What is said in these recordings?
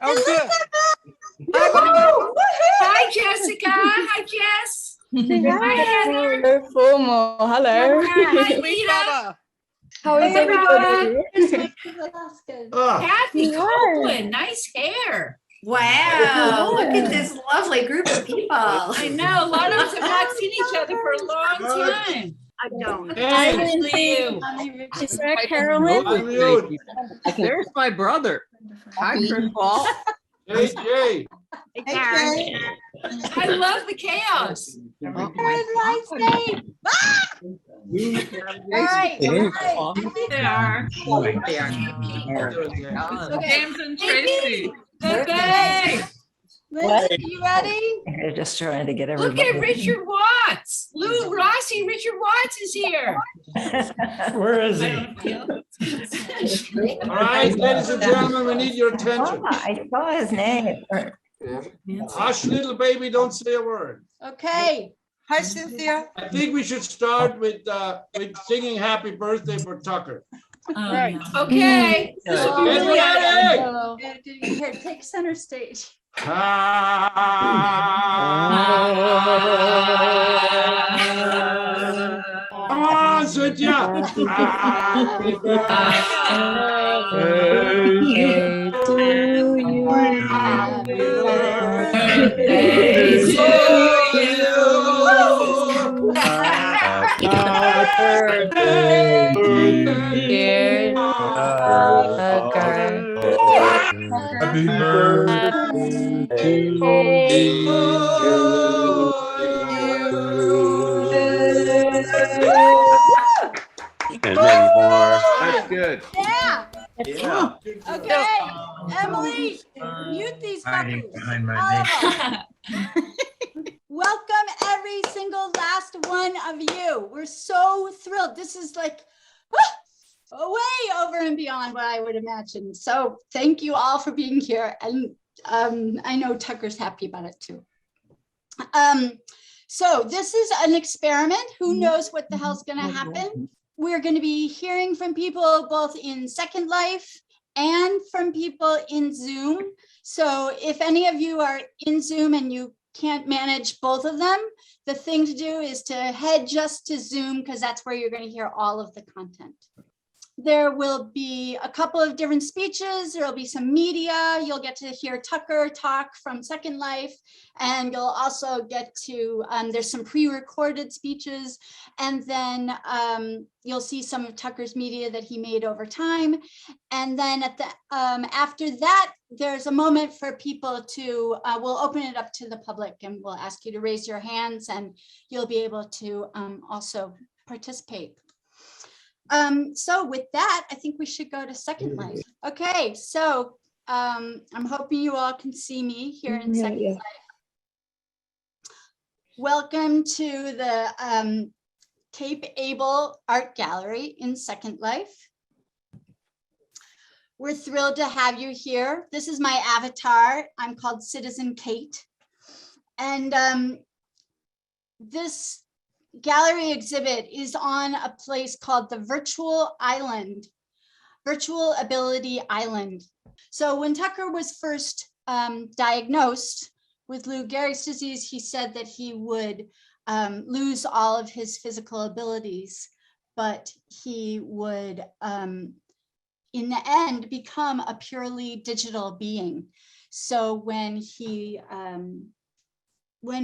Oh, good. Hi, Jessica. Hi, Jess. Hi, Heather. Formal. Hello. Hi, Sweet Rita. Bubba. How is everybody? Kathy Hi. Copeland. Nice hair. Wow. Look at this lovely group of people. I know. A lot of us have not seen each other for a long time. I don't. Hi, Nice to meet you. Lindsay. Is that Carolyn? There's my brother. Hi, Chris Paul. JJ. I love the chaos. All right. They are. James and Tracy. Okay. Lindsay, you ready? They're just trying to get Look everybody. at Richard Watts. Lou Rossi. Richard Watts is here. Where is he? All right, ladies and gentlemen, we need your attention. I saw his name. Hush, little baby, don't say a word. Okay. Hi, Cynthia. I think we should start with singing happy birthday for Tucker. Right. Okay. Everybody! Here, take center stage. Come on, Cynthia. Happy birthday to you. Happy birthday Birthday to you. Happy birthday, dear Tucker. Happy birthday to you. And then more. That's good. Yeah. Yeah. Okay. Emily, mute these puppies. All of them. Welcome every single last one of you. We're so thrilled. This is like way over and beyond what I would imagine. So thank you all for being here. And I know Tucker's happy about it too. So this is an experiment. Who knows what the hell's going to happen? We're going to be hearing from people both in Second Life and from people in Zoom. So if any of you are in Zoom and you can't manage both of them, the thing to do is to head just to Zoom, because that's where you're going to hear all of the content. There will be a couple of different speeches. There'll be some media. You'll get to hear Tucker talk from Second Life, and you'll also get to, there's some pre-recorded speeches, and then you'll see some of Tucker's media that he made over time. And then at the after that, there's a moment for people to, we'll open it up to the public, and we'll ask you to raise your hands, and you'll be able to also participate. So with that, I think we should go to Second Life. Okay, so I'm hoping you all can see me here in Second Life. Welcome to the Cape Able Art Gallery in Second Life. We're thrilled to have you here. This is my avatar. I'm called Citizen Kate. And this gallery exhibit is on a place called the Virtual Ability Island. So when Tucker was first diagnosed with Lou Gehrig's disease, he said that he would lose all of his physical abilities, but he would, in the end, become a purely digital being. So when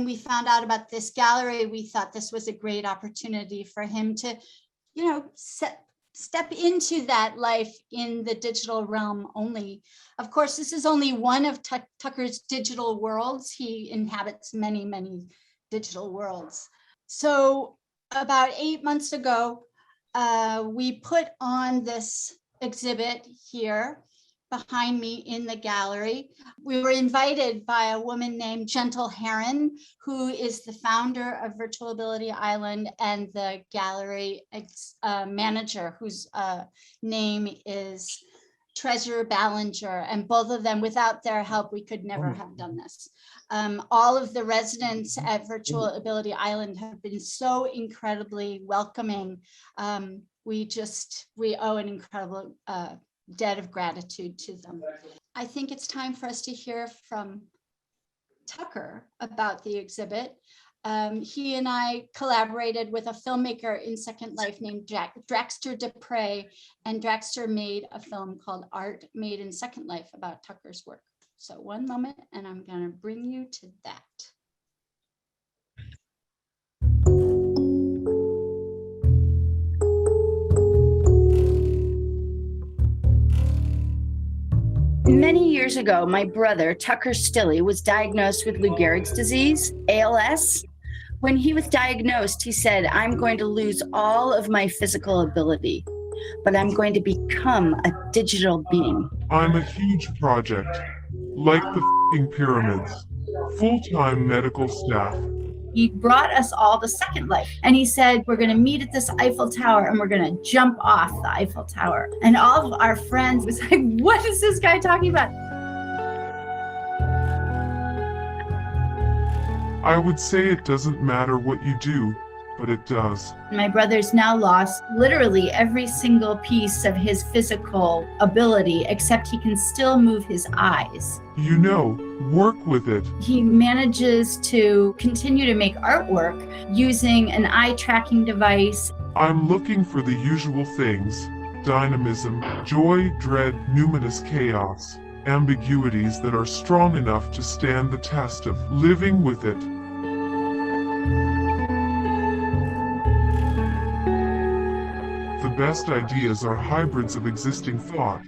we found out about this gallery, we thought this was a great opportunity for him to, step into that life in the digital realm only. Of course, this is only one of Tucker's digital worlds. He inhabits many, many digital worlds. So about 8 months ago, we put on this exhibit here behind me in the gallery. We were invited by a woman named Gentle Heron, who is the founder of Virtual Ability Island and the gallery manager, whose name is Treasure Ballinger. And both of them, without their help, we could never have done this. All of the residents at Virtual Ability Island have been so incredibly welcoming. We owe an incredible debt of gratitude to them. I think it's time for us to hear from Tucker about the exhibit. He and I collaborated with a filmmaker in Second Life named Draxter Dupre, and Draxter made a film called Art Made in Second Life about Tucker's work. So one moment, and I'm going to bring you to that. Many years ago, my brother, Tucker Stilley, was diagnosed with Lou Gehrig's disease, ALS. When he was diagnosed, he said, I'm going to lose all of my physical ability, but I'm going to become a digital being. I'm a huge project, like the f***ing pyramids, full-time medical staff. He brought us all to Second Life, and he said, we're going to meet at this Eiffel Tower and we're going to jump off the Eiffel Tower. And all of our friends was like, what is this guy talking about? I would say it doesn't matter what you do, but it does. My brother's now lost literally every single piece of his physical ability, except he can still move his eyes. You know, work with it. He manages to continue to make artwork using an eye tracking device. I'm looking for the usual things: dynamism, joy, dread, numinous chaos, ambiguities that are strong enough to stand the test of living with it. The best ideas are hybrids of existing thought.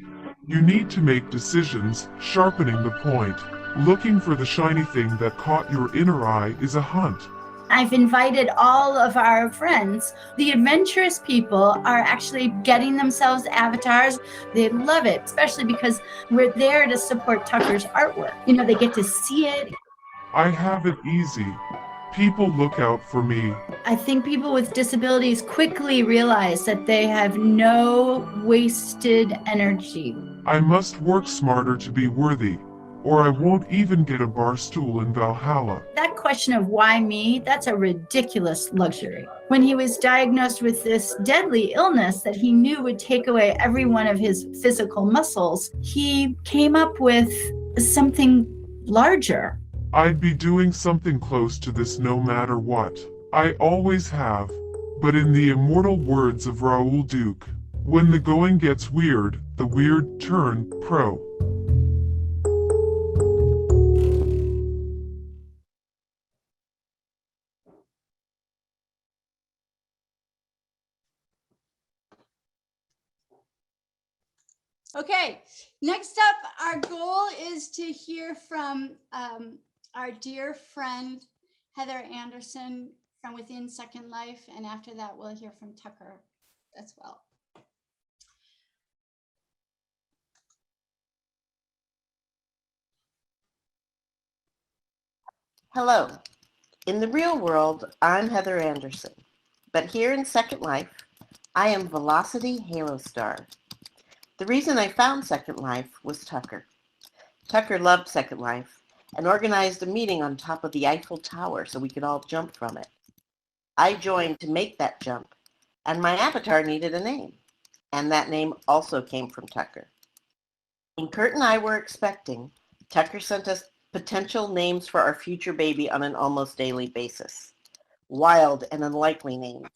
You need to make decisions, sharpening the point. Looking for the shiny thing that caught your inner eye is a hunt. I've invited all of our friends. The adventurous people are actually getting themselves avatars. They love it, especially because we're there to support Tucker's artwork. You know, they get to see it. I have it easy. People look out for me. I think people with disabilities quickly realize that they have no wasted energy. I must work smarter to be worthy, or I won't even get a bar stool in Valhalla. That question of why me, that's a ridiculous luxury. When he was diagnosed with this deadly illness that he knew would take away every one of his physical muscles, he came up with something larger. I'd be doing something close to this no matter what. I always have. But in the immortal words of Raoul Duke, when the going gets weird, the weird turn pro. Okay, next up, our goal is to hear from our dear friend, Heather Anderson from within Second Life. And after that, we'll hear from Tucker as well. Hello. In the real world, I'm Heather Anderson. But here in Second Life, I am Velocity Halo Star. The reason I found Second Life was Tucker. Tucker loved Second Life and organized a meeting on top of the Eiffel Tower so we could all jump from it. I joined to make that jump, and my avatar needed a name, and that name also came from Tucker. When Kurt and I were expecting, Tucker sent us potential names for our future baby on an almost daily basis. Wild and unlikely names,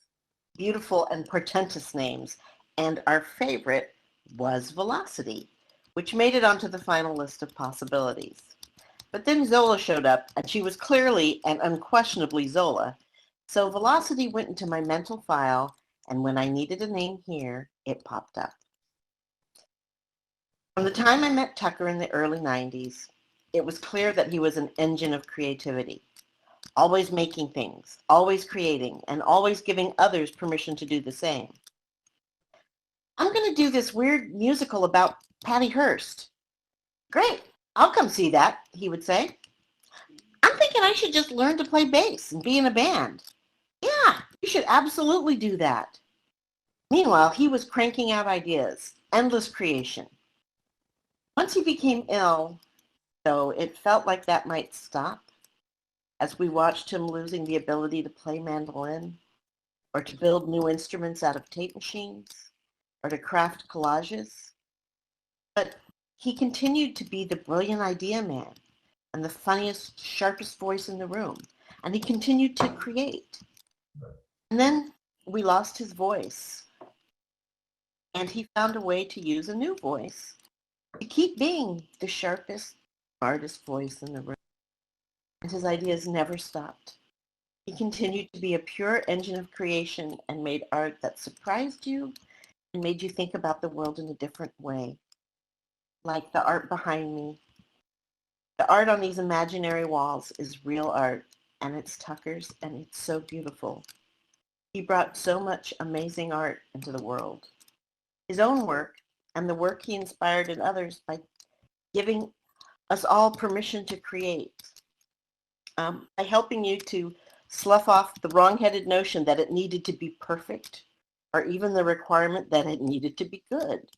beautiful and portentous names, and our favorite was Velocity, which made it onto the final list of possibilities. But then Zola showed up, and she was clearly and unquestionably Zola, so Velocity went into my mental file, and when I needed a name here, it popped up. From the time I met Tucker in the early 90s, it was clear that he was an engine of creativity, always making things, always creating, and always giving others permission to do the same. I'm going to do this weird musical about Patty Hearst. Great, I'll come see that, he would say. I'm thinking I should just learn to play bass and be in a band. Yeah, you should absolutely do that. Meanwhile, he was cranking out ideas, endless creation. Once he became ill, though, it felt like that might stop as we watched him losing the ability to play mandolin or to build new instruments out of tape machines or to craft collages. But He continued to be the brilliant idea man and the funniest, sharpest voice in the room, and he continued to create. And then we lost his voice, and he found a way to use a new voice to keep being the sharpest, smartest voice in the room. And his ideas never stopped. He continued to be a pure engine of creation and made art that surprised you and made you think about the world in a different way. Like the art behind me. The art on these imaginary walls is real art, and it's Tucker's, and it's so beautiful. He brought so much amazing art into the world. His own work and the work he inspired in others by giving us all permission to create. By helping you to slough off the wrong-headed notion that it needed to be perfect, or even the requirement that it needed to be good.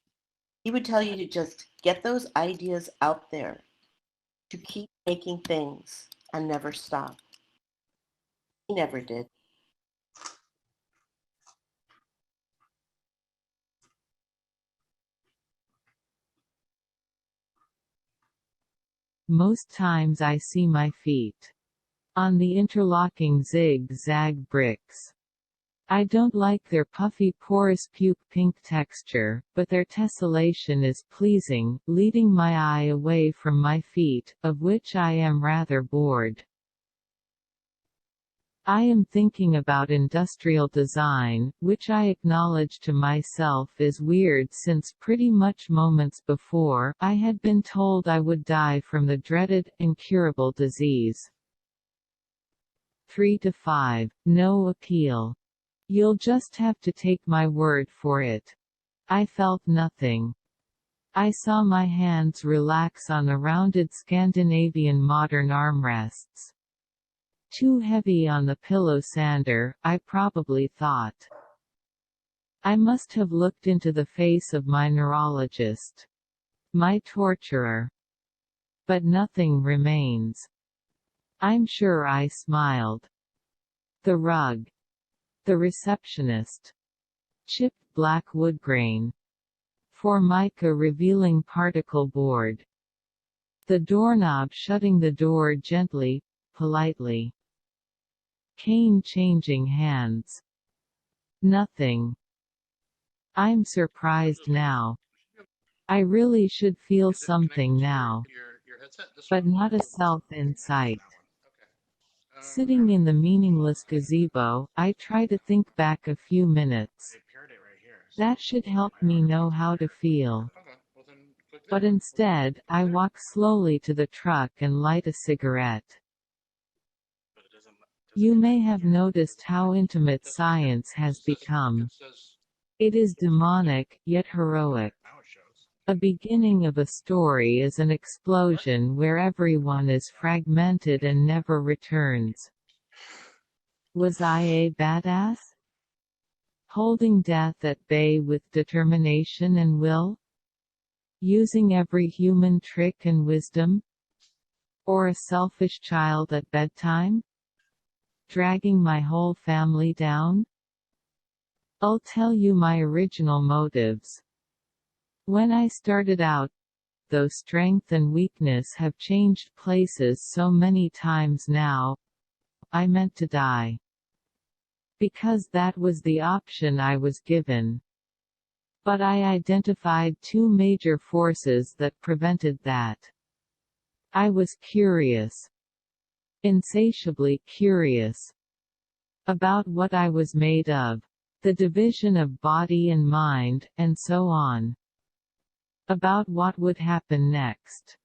He would tell you to just get those ideas out there, to keep making things and never stop. He never did. Most times I see my feet on the interlocking zig-zag bricks. I don't like their puffy porous puke pink texture, but their tessellation is pleasing, leading my eye away from my feet, of which I am rather bored. I am thinking about industrial design, which I acknowledge to myself is weird since pretty much moments before, I had been told I would die from the dreaded, incurable disease. 3 to 5. No appeal. You'll just have to take my word for it. I felt nothing. I saw my hands relax on the rounded Scandinavian modern armrests. Too heavy on the pillow sander, I probably thought. I must have looked into the face of my neurologist. My torturer. But nothing remains. I'm sure I smiled. The rug. The receptionist. Chipped black wood grain. Formica revealing particle board. The doorknob shutting the door gently, politely. Cane changing hands. Nothing. I'm surprised now. I really should feel something now. But not a self in sight. Sitting in the meaningless gazebo, I try to think back a few minutes. That should help me know how to feel. But instead, I walk slowly to the truck and light a cigarette. You may have noticed how intimate science has become. It is demonic, yet heroic. A beginning of a story is an explosion where everyone is fragmented and never returns. Was I a badass? Holding death at bay with determination and will? Using every human trick and wisdom? Or a selfish child at bedtime? Dragging my whole family down? I'll tell you my original motives. When I started out, though strength and weakness have changed places so many times now, I meant to die. Because that was the option I was given. But I identified two major forces that prevented that. I was curious. Insatiably curious. About what I was made of. The division of body and mind, and so on. About what would happen next.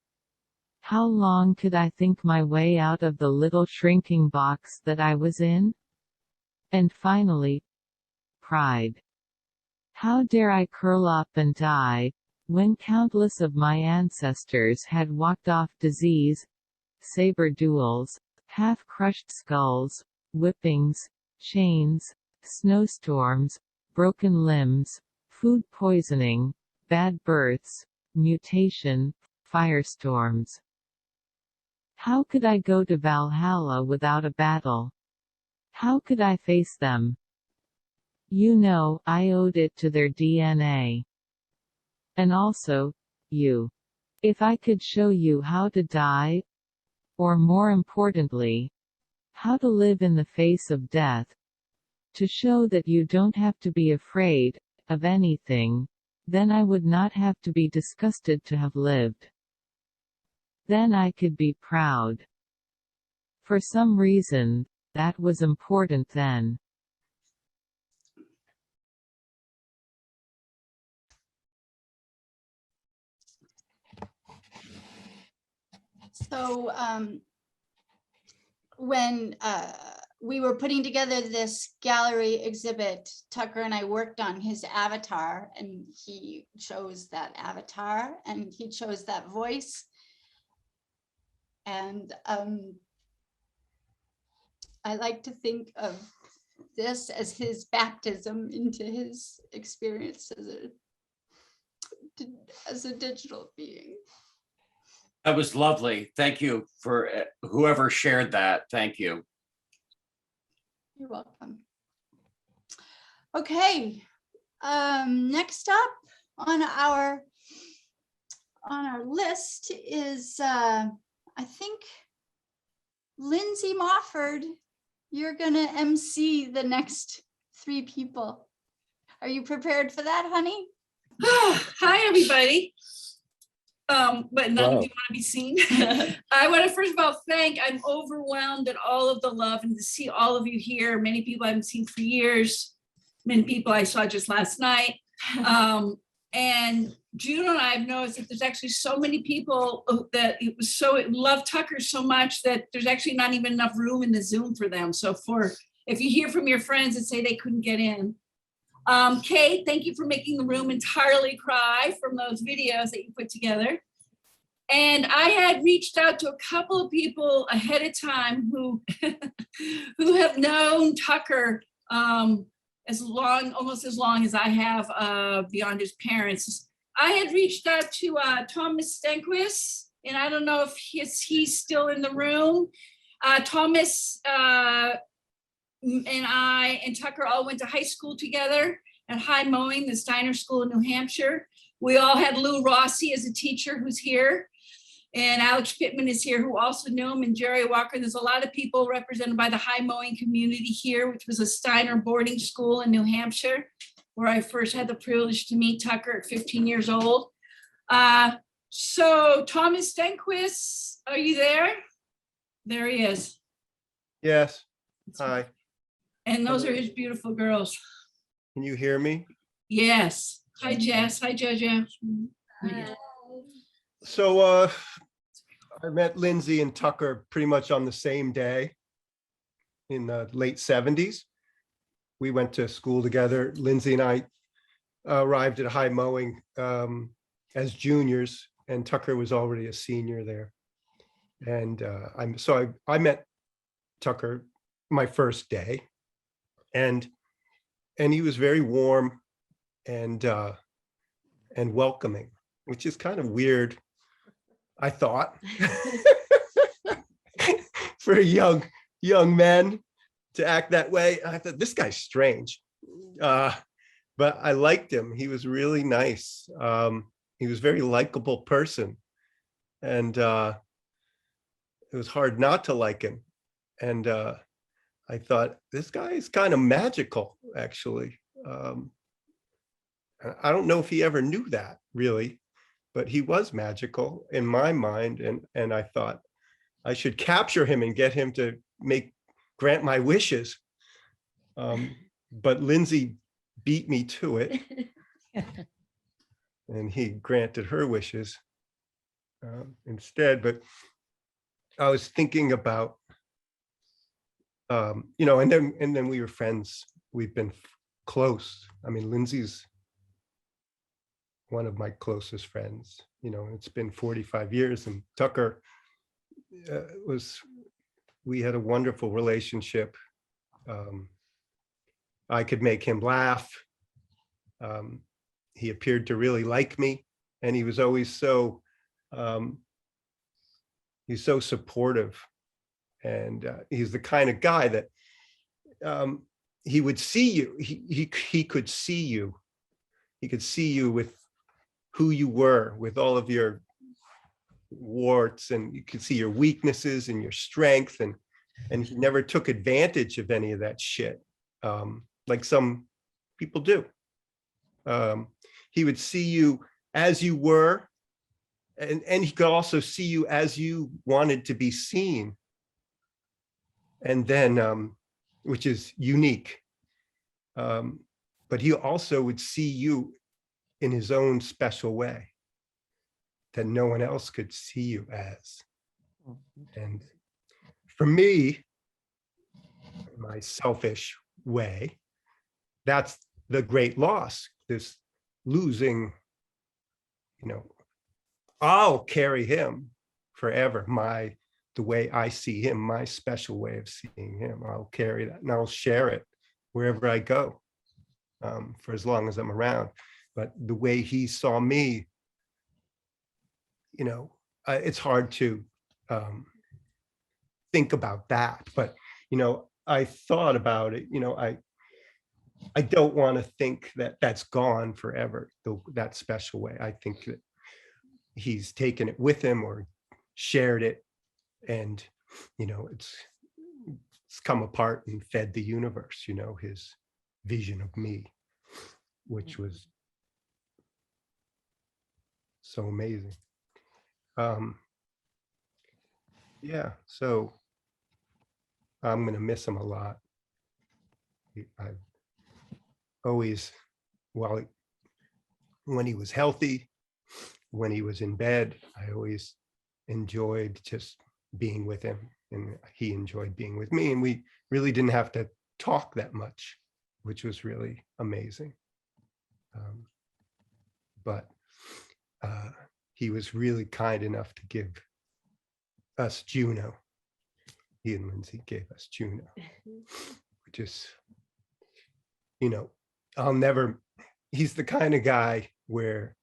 How long could I think my way out of the little shrinking box that I was in? And finally, pride. How dare I curl up and die, when countless of my ancestors had walked off disease, saber duels, half-crushed skulls, whippings, chains, snowstorms, broken limbs, food poisoning, bad births, mutation, firestorms. How could I go to Valhalla without a battle? How could I face them? You know, I owed it to their DNA. And also, you. If I could show you how to die, or more importantly, how to live in the face of death, to show that you don't have to be afraid of anything, then I would not have to be disgusted to have lived. Then I could be proud. For some reason, that was important then. So when we were putting together this gallery exhibit, Tucker and I worked on his avatar, and he chose that avatar and he chose that voice. And I like to think of this as his baptism into his experience as a digital being. That was lovely. Thank you for whoever shared that. Thank you. You're welcome. Okay, next up on our list is I think Lindsey Mofford. You're gonna MC the next 3 people. Are you prepared for that, honey? Hi, everybody. But none of you want to be seen. I want to first of all I'm overwhelmed at all of the love and to see all of you here. Many people I haven't seen for years. Many people I saw just last night. And Juno and I have noticed that there's actually so many people that love Tucker so much that there's actually not even enough room in the Zoom for them. So if you hear from your friends that say they couldn't get in. Kate, thank you for making the room entirely cry from those videos that you put together. And I had reached out to a couple of people ahead of time who have known Tucker almost as long as I have beyond his parents. I had reached out to Thomas Stenquist, and I don't know if he's still in the room. Thomas and I and Tucker all went to high school together at High Mowing, the Steiner School in New Hampshire. We all had Lou Rossi as a teacher who's here. And Alex Pittman is here, who also knew him, and Jerry Walker. There's a lot of people represented by the High Mowing community here, which was a Steiner boarding school in New Hampshire, where I first had the privilege to meet Tucker at 15 years old. So Thomas Stenquist, are you there? There he is. Yes. Hi. And those are his beautiful girls. Can you hear me? Yes. Hi, Jess. Hi, Jojo. Hi. So I met Lindsey and Tucker pretty much on the same day in the late 70s. We went to school together. Lindsey and I arrived at High Mowing as juniors, and Tucker was already a senior there. And I met Tucker my first day, and he was very warm and welcoming, which is kind of weird, I thought, for a young man to act that way. I thought, this guy's strange, but I liked him. He was really nice. He was a very likable person, and it was hard not to like him. And I thought, this guy is kind of magical, actually. I don't know if he ever knew that, really, but he was magical in my mind. And I thought I should capture him and get him to grant my wishes. But Lindsey beat me to it. And he granted her wishes instead. But I was thinking about, and then we were friends. We've been close. I mean, Lindsey's one of my closest friends. It's been 45 years, and Tucker we had a wonderful relationship. I could make him laugh. He appeared to really like me, and he was always he's so supportive. And he's the kind of guy that he would see you. He could see you. He could see you with who you were, with all of your warts, and you could see your weaknesses and your strength, and he never took advantage of any of that shit, like some people do. He would see you as you were, and he could also see you as you wanted to be seen. And then, which is unique. But he also would see you in his own special way that no one else could see you as. And for me, my selfish way, that's the great loss, this losing, I'll carry him forever. The way I see him, my special way of seeing him, I'll carry that and I'll share it wherever I go, for as long as I'm around. But the way he saw me, it's hard to think about that. But, I thought about it, I don't want to think that that's gone forever, that special way. I think that he's taken it with him or shared it, and it's come apart and fed the universe, his vision of me, which was so amazing. Yeah, so I'm gonna miss him a lot. I always, when he was healthy, when he was in bed, I always enjoyed just being with him, and he enjoyed being with me, and we really didn't have to talk that much, which was really amazing. But he was really kind enough to give us Juno. He and Lindsey gave us Juno, which is, he's the kind of guy where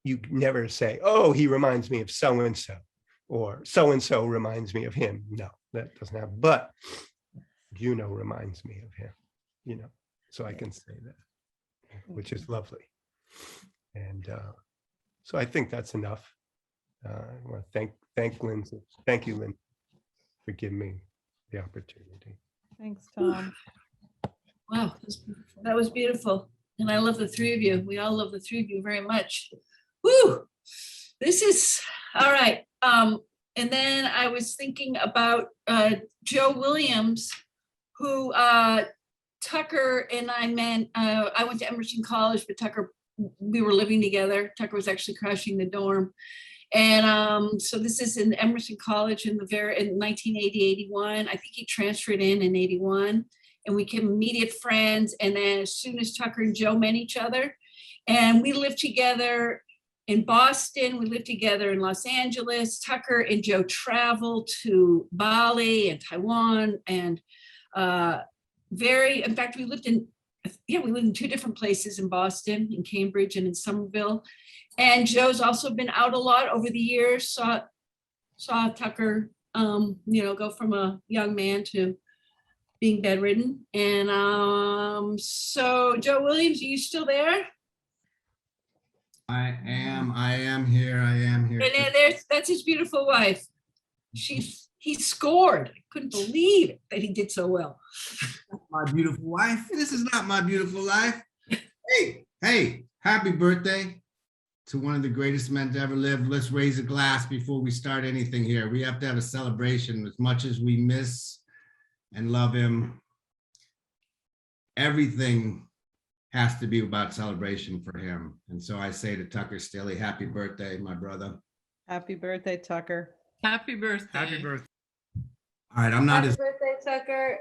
you never say, oh, he reminds me of so-and-so, or so-and-so reminds me of him. No, that doesn't happen. But Juno reminds me of him, so I can say that, which is lovely. And so I think that's enough. I want to thank Lindsey. Thank you, Lynn, for giving me the opportunity. Thanks, Tom. Wow, that was beautiful. And I love the three of you. We all love the three of you very much. Woo! This is, all right. And then I was thinking about Joe Williams, who Tucker and I met. I went to Emerson College, but Tucker, we were living together. Tucker was actually crashing the dorm. And so this is in Emerson College in 1980, 81. I think he transferred in 81, and we became immediate friends. And then as soon as Tucker and Joe met each other, and we lived together in Boston, we lived together in Los Angeles. Tucker and Joe traveled to Bali and Taiwan, and in fact, we lived in two different places in Boston, in Cambridge and in Somerville. And Joe's also been out a lot over the years, saw Tucker, go from a young man to being bedridden. And so Joe Williams, are you still there? I am here. And that's his beautiful wife. He scored. I couldn't believe it that he did so well. My beautiful wife. This is not my beautiful life. Hey, happy birthday to one of the greatest men to ever live. Let's raise a glass before we start anything here. We have to have a celebration. As much as we miss and love him, everything has to be about celebration for him. And so I say to Tucker Stilley, happy birthday, my brother. Happy birthday, Tucker. Happy birthday. Happy birthday. All right, I'm not birthday, Tucker.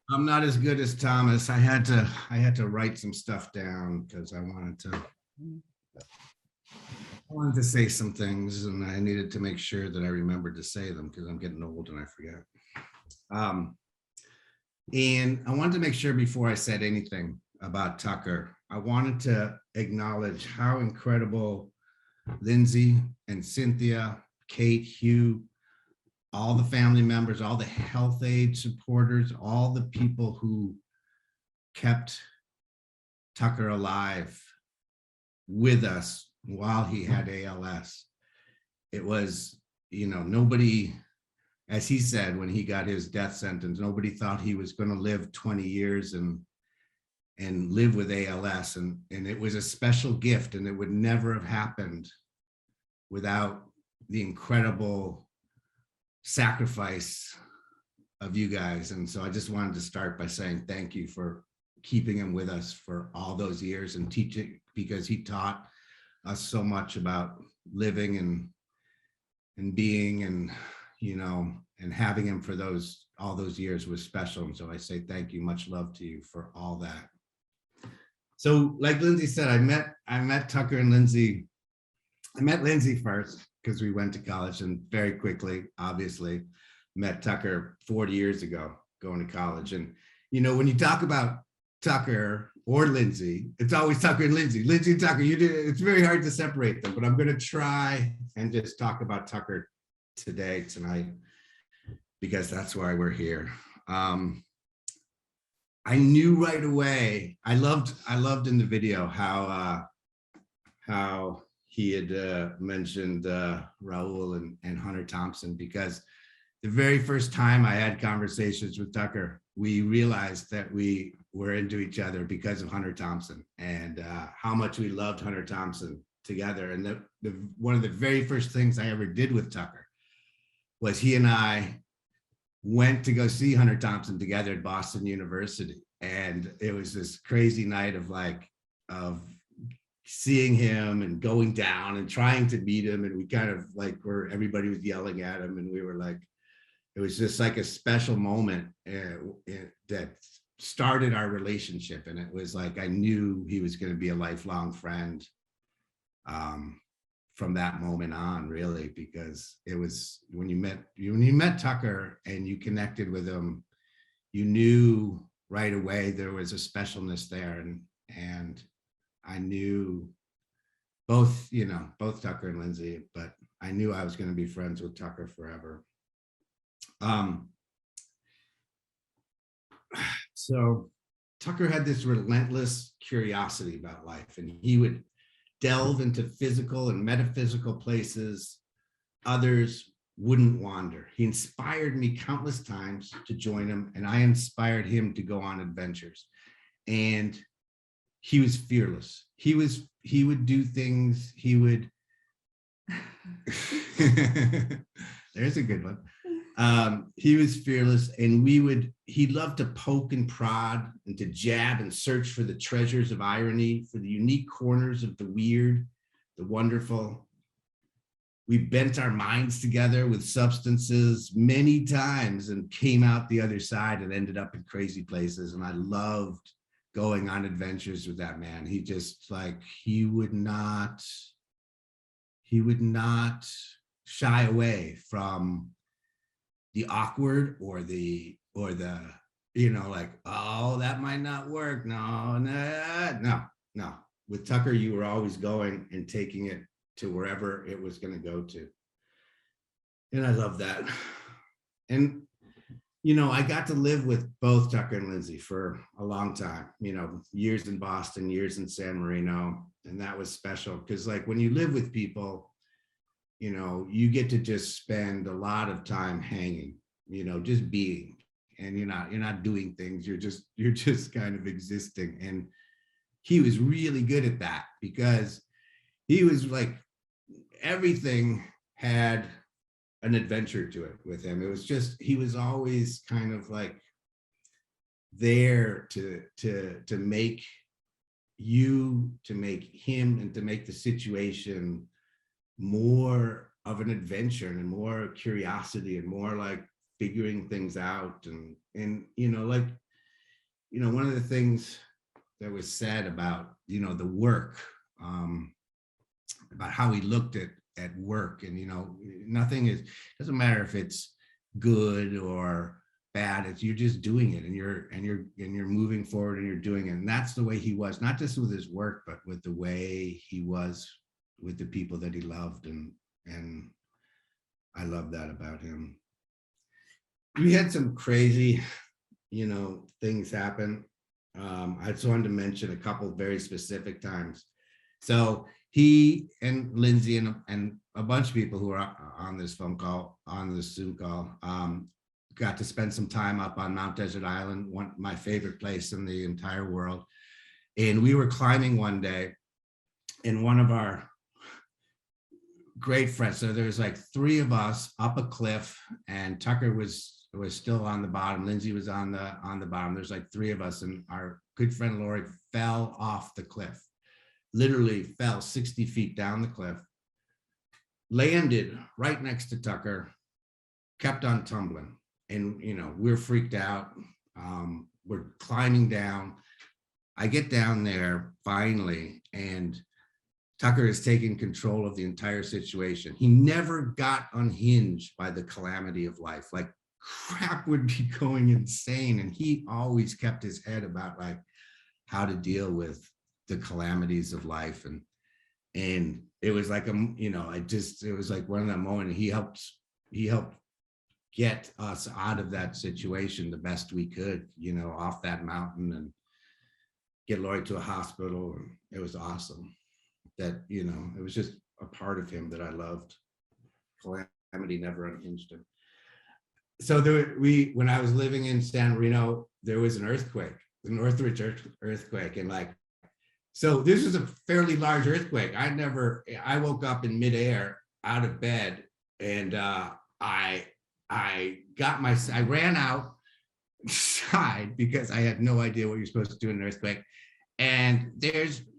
as good as Thomas. I had to write some stuff down because I wanted to say some things, and I needed to make sure that I remembered to say them because I'm getting old and I forget. And I wanted to make sure before I said anything about Tucker, I wanted to acknowledge how incredible Lindsey and Cynthia, Kate, Hugh, all the family members, all the health aid supporters, all the people who kept Tucker alive with us while he had ALS. it was, nobody, as he said, when he got his death sentence, nobody thought he was going to live 20 years and live with ALS. And it was a special gift, and it would never have happened without the incredible sacrifice of you guys. And so I just wanted to start by saying thank you for keeping him with us for all those years and teaching, because he taught us so much about living and being, and and having him for all those years was special. And so I say thank you, much love to you for all that. So like Lindsey said, I met Tucker and Lindsey. I met Lindsey first because we went to college, and very quickly, obviously, met Tucker 40 years ago going to college. And when you talk about Tucker or Lindsey, it's always Tucker and Lindsey. Lindsey and Tucker, it's very hard to separate them, but I'm going to try and just talk about Tucker tonight, because that's why we're here. I knew right away, I loved in the video how he had mentioned Raul and Hunter Thompson, because the very first time I had conversations with Tucker, we realized that we were into each other because of Hunter Thompson, and how much we loved Hunter Thompson together. And one of the very first things I ever did with Tucker was he and I went to go see Hunter Thompson together at Boston University. And it was this crazy night of seeing him and going down and trying to meet him. And we kind of everybody was yelling at him, and we were like, it was just like a special moment that started our relationship. And it was like, I knew he was going to be a lifelong friend from that moment on, really, because it was when you met Tucker and you connected with him, you knew right away there was a specialness there. And I knew both Tucker and Lindsey, but I knew I was going to be friends with Tucker forever. So Tucker had this relentless curiosity about life, and he would delve into physical and metaphysical places others wouldn't wander. He inspired me countless times to join him, and I inspired him to go on adventures. And he was fearless. He would do things, there's a good one. He was fearless, and he loved to poke and prod and to jab and search for the treasures of irony, for the unique corners of the weird, the wonderful. We bent our minds together with substances many times and came out the other side and ended up in crazy places. And I loved going on adventures with that man. He just he would not shy away from the awkward or the oh, that might not work. No. With Tucker, you were always going and taking it to wherever it was going to go to. And I love that. And, I got to live with both Tucker and Lindsey for a long time, years in Boston, years in San Marino. And that was special because when you live with people, you get to just spend a lot of time hanging, just being, and you're not doing things. You're just kind of existing. And he was really good at that because he was everything had an adventure to it with him. It was just, he was always kind of there to make him and to make the situation more of an adventure and more curiosity and more figuring things out. And one of the things that was said about, the work, about how he looked at work, and doesn't matter if it's good or bad, you're just doing it, and you're moving forward and you're doing it. And that's the way he was, not just with his work, but with the way he was with the people that he loved. And I love that about him. We had some crazy, things happen. I just wanted to mention a couple of very specific times. So he and Lindsey and a bunch of people who are on this phone call, on this Zoom call, got to spend some time up on Mount Desert Island, my favorite place in the entire world. And we were climbing one day, and one of our great friends, so there's like 3 of us up a cliff, and Tucker was still on the bottom. Lindsey was on the bottom. There's like 3 of us, and our good friend Lori fell off the cliff, literally fell 60 feet down the cliff, landed right next to Tucker, kept on tumbling. And, you know, we're freaked out. We're climbing down. I get down there finally, and Tucker is taking control of the entire situation. He never got unhinged by the calamity of life. Like, crap would be going insane. And he always kept his head about like how to deal with the calamities of life. And it was like, you know, it was like one of that moments. He helped get us out of that situation the best we could, you know, off that mountain, and get Lori to a hospital. And it was awesome that, you know, it was just a part of him that I loved. Calamity never unhinged him. So when I was living in San Marino, there was an earthquake, the Northridge earthquake. And like, so this was a fairly large earthquake. I woke up in midair out of bed, and I ran outside because I had no idea what you're supposed to do in an earthquake. And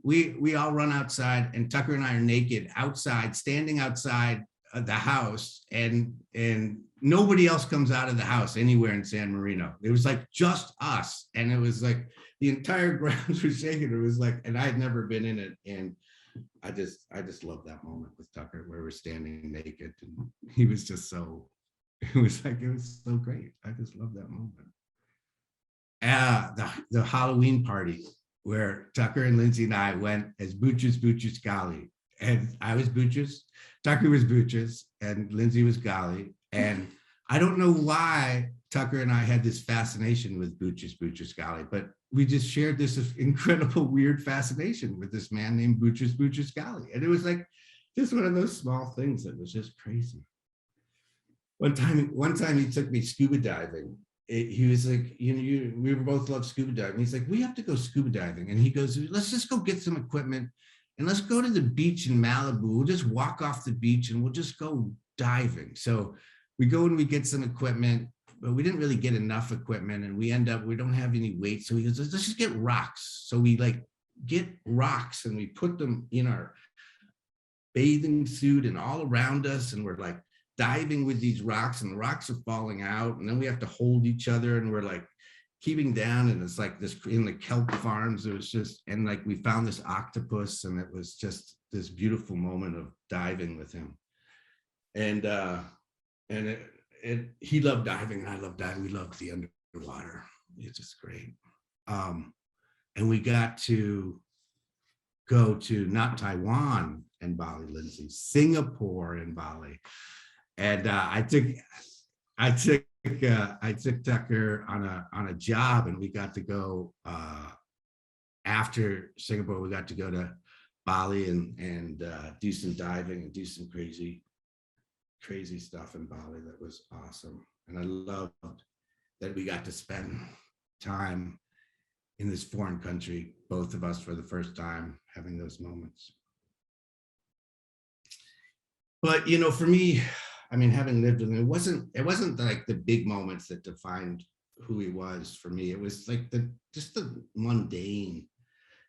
we all run outside, and Tucker and I are naked outside, standing outside the house, and nobody else comes out of the house anywhere in San Marino. It was like just us. And it was like the entire grounds were shaking. It was like, and I had never been in it. And I just love that moment with Tucker where we're standing naked, and he was just so, it was so great. I just love that moment. The Halloween party where Tucker and Lindsey and I went as Booch's Golly. And I was Booch's, Tucker was Booch's, and Lindsey was Golly. And I don't know why Tucker and I had this fascination with Booch's Golly, but we just shared this incredible, weird fascination with this man named Booch's Golly. And it was like just one of those small things that was just crazy. One time he took me scuba diving. He was like, you know, we both love scuba diving. He's like, we have to go scuba diving. And he goes, let's just go get some equipment and let's go to the beach in Malibu. We'll just walk off the beach and we'll just go diving. So we go and we get some equipment, but we didn't really get enough equipment, and we don't have any weight. So he goes, let's just get rocks. So we like get rocks and we put them in our bathing suit and all around us, and we're like diving with these rocks, and the rocks are falling out, and then we have to hold each other, and we're like keeping down, and it's like this in the kelp farms. It was just, and like we found this octopus, and it was just this beautiful moment of diving with him. And he loved diving, and I loved diving. We loved the underwater. It's just great. And we got to go to not Taiwan and Bali, Lindsey, Singapore and Bali. And I took Tucker on a job, and we got to go after Singapore. We got to go to Bali and do some diving and do some crazy stuff in Bali. That was awesome. And I loved that we got to spend time in this foreign country, both of us for the first time, having those moments. But, you know, for me, I mean, having lived with him, it wasn't like the big moments that defined who he was for me. It was like just the mundane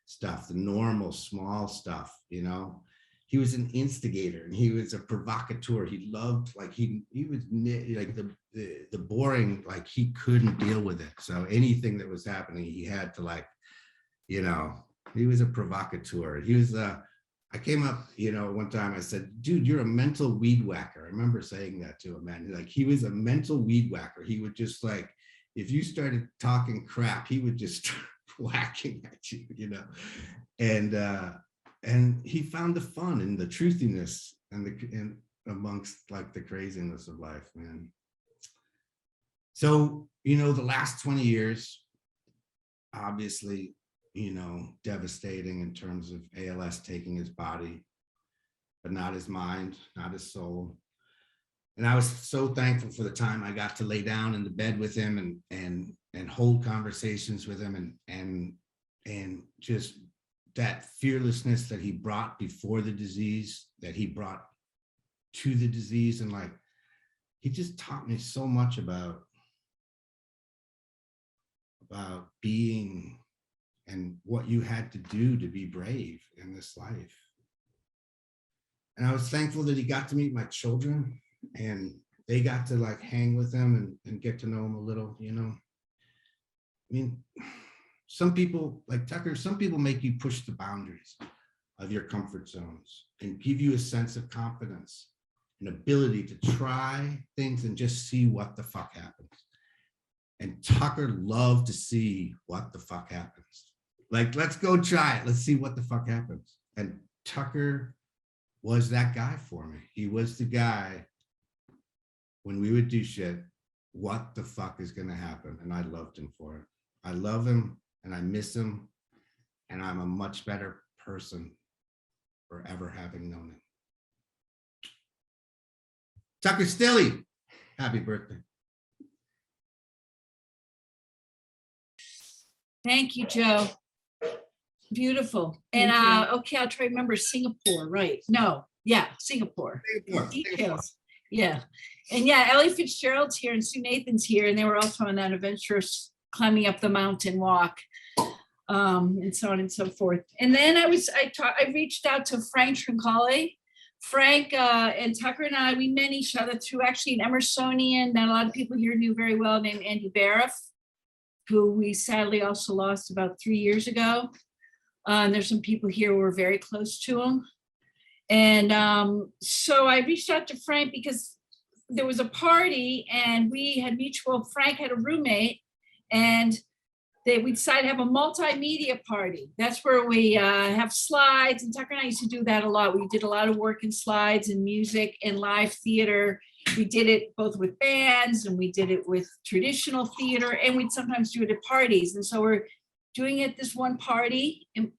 stuff, the normal small stuff, you know. He was an instigator, and he was a provocateur. He loved, like, he was like the boring, like he couldn't deal with it. So anything that was happening, he had to, like, you know, he was a provocateur. He was I came up, you know, one time I said, dude, you're a mental weed whacker. I remember saying that to him, man. Like, he was a mental weed whacker. He would just, like, if you started talking crap, he would just start whacking at you, you know. And he found the fun and the truthiness and amongst, like, the craziness of life, man. So, you know, the last 20 years, obviously, you know, devastating in terms of ALS taking his body. but not his mind, not his soul. And I was so thankful for the time I got to lay down in the bed with him and hold conversations with him and just that fearlessness that he brought before the disease, that he brought to the disease. And like, he just taught me so much about being and what you had to do to be brave in this life. And I was thankful that he got to meet my children and they got to like hang with him and get to know him a little, you know. I mean, some people like Tucker, some people make you push the boundaries of your comfort zones and give you a sense of confidence, an ability to try things and just see what the fuck happens. And Tucker loved to see what the fuck happens. Like, let's go try it. Let's see what the fuck happens. And Tucker was that guy for me. He was the guy when we would do shit, what the fuck is gonna happen? And I loved him for it. I love him and I miss him. And I'm a much better person for ever having known him. Tucker Stilley, happy birthday. Thank you, Joe. Beautiful. And okay, I'll try to remember Singapore, right? No, yeah, Singapore. Details. Yeah. And yeah, Ellie Fitzgerald's here and Sue Nathan's here, and they were also on that adventurous climbing up the mountain walk, and so on and so forth. And then I reached out to Frank Trincali. Frank and Tucker and I, we met each other through actually an Emersonian that a lot of people here knew very well, named Andy Bariff, who we sadly also lost about 3 years ago. And there's some people here who were very close to him. And so I reached out to Frank because there was a party and we had Frank had a roommate and we decided to have a multimedia party. That's where we have slides, and Tucker and I used to do that a lot. We did a lot of work in slides and music and live theater. We did it both with bands and we did it with traditional theater, and we'd sometimes do it at parties. And so we're doing it at this one party, and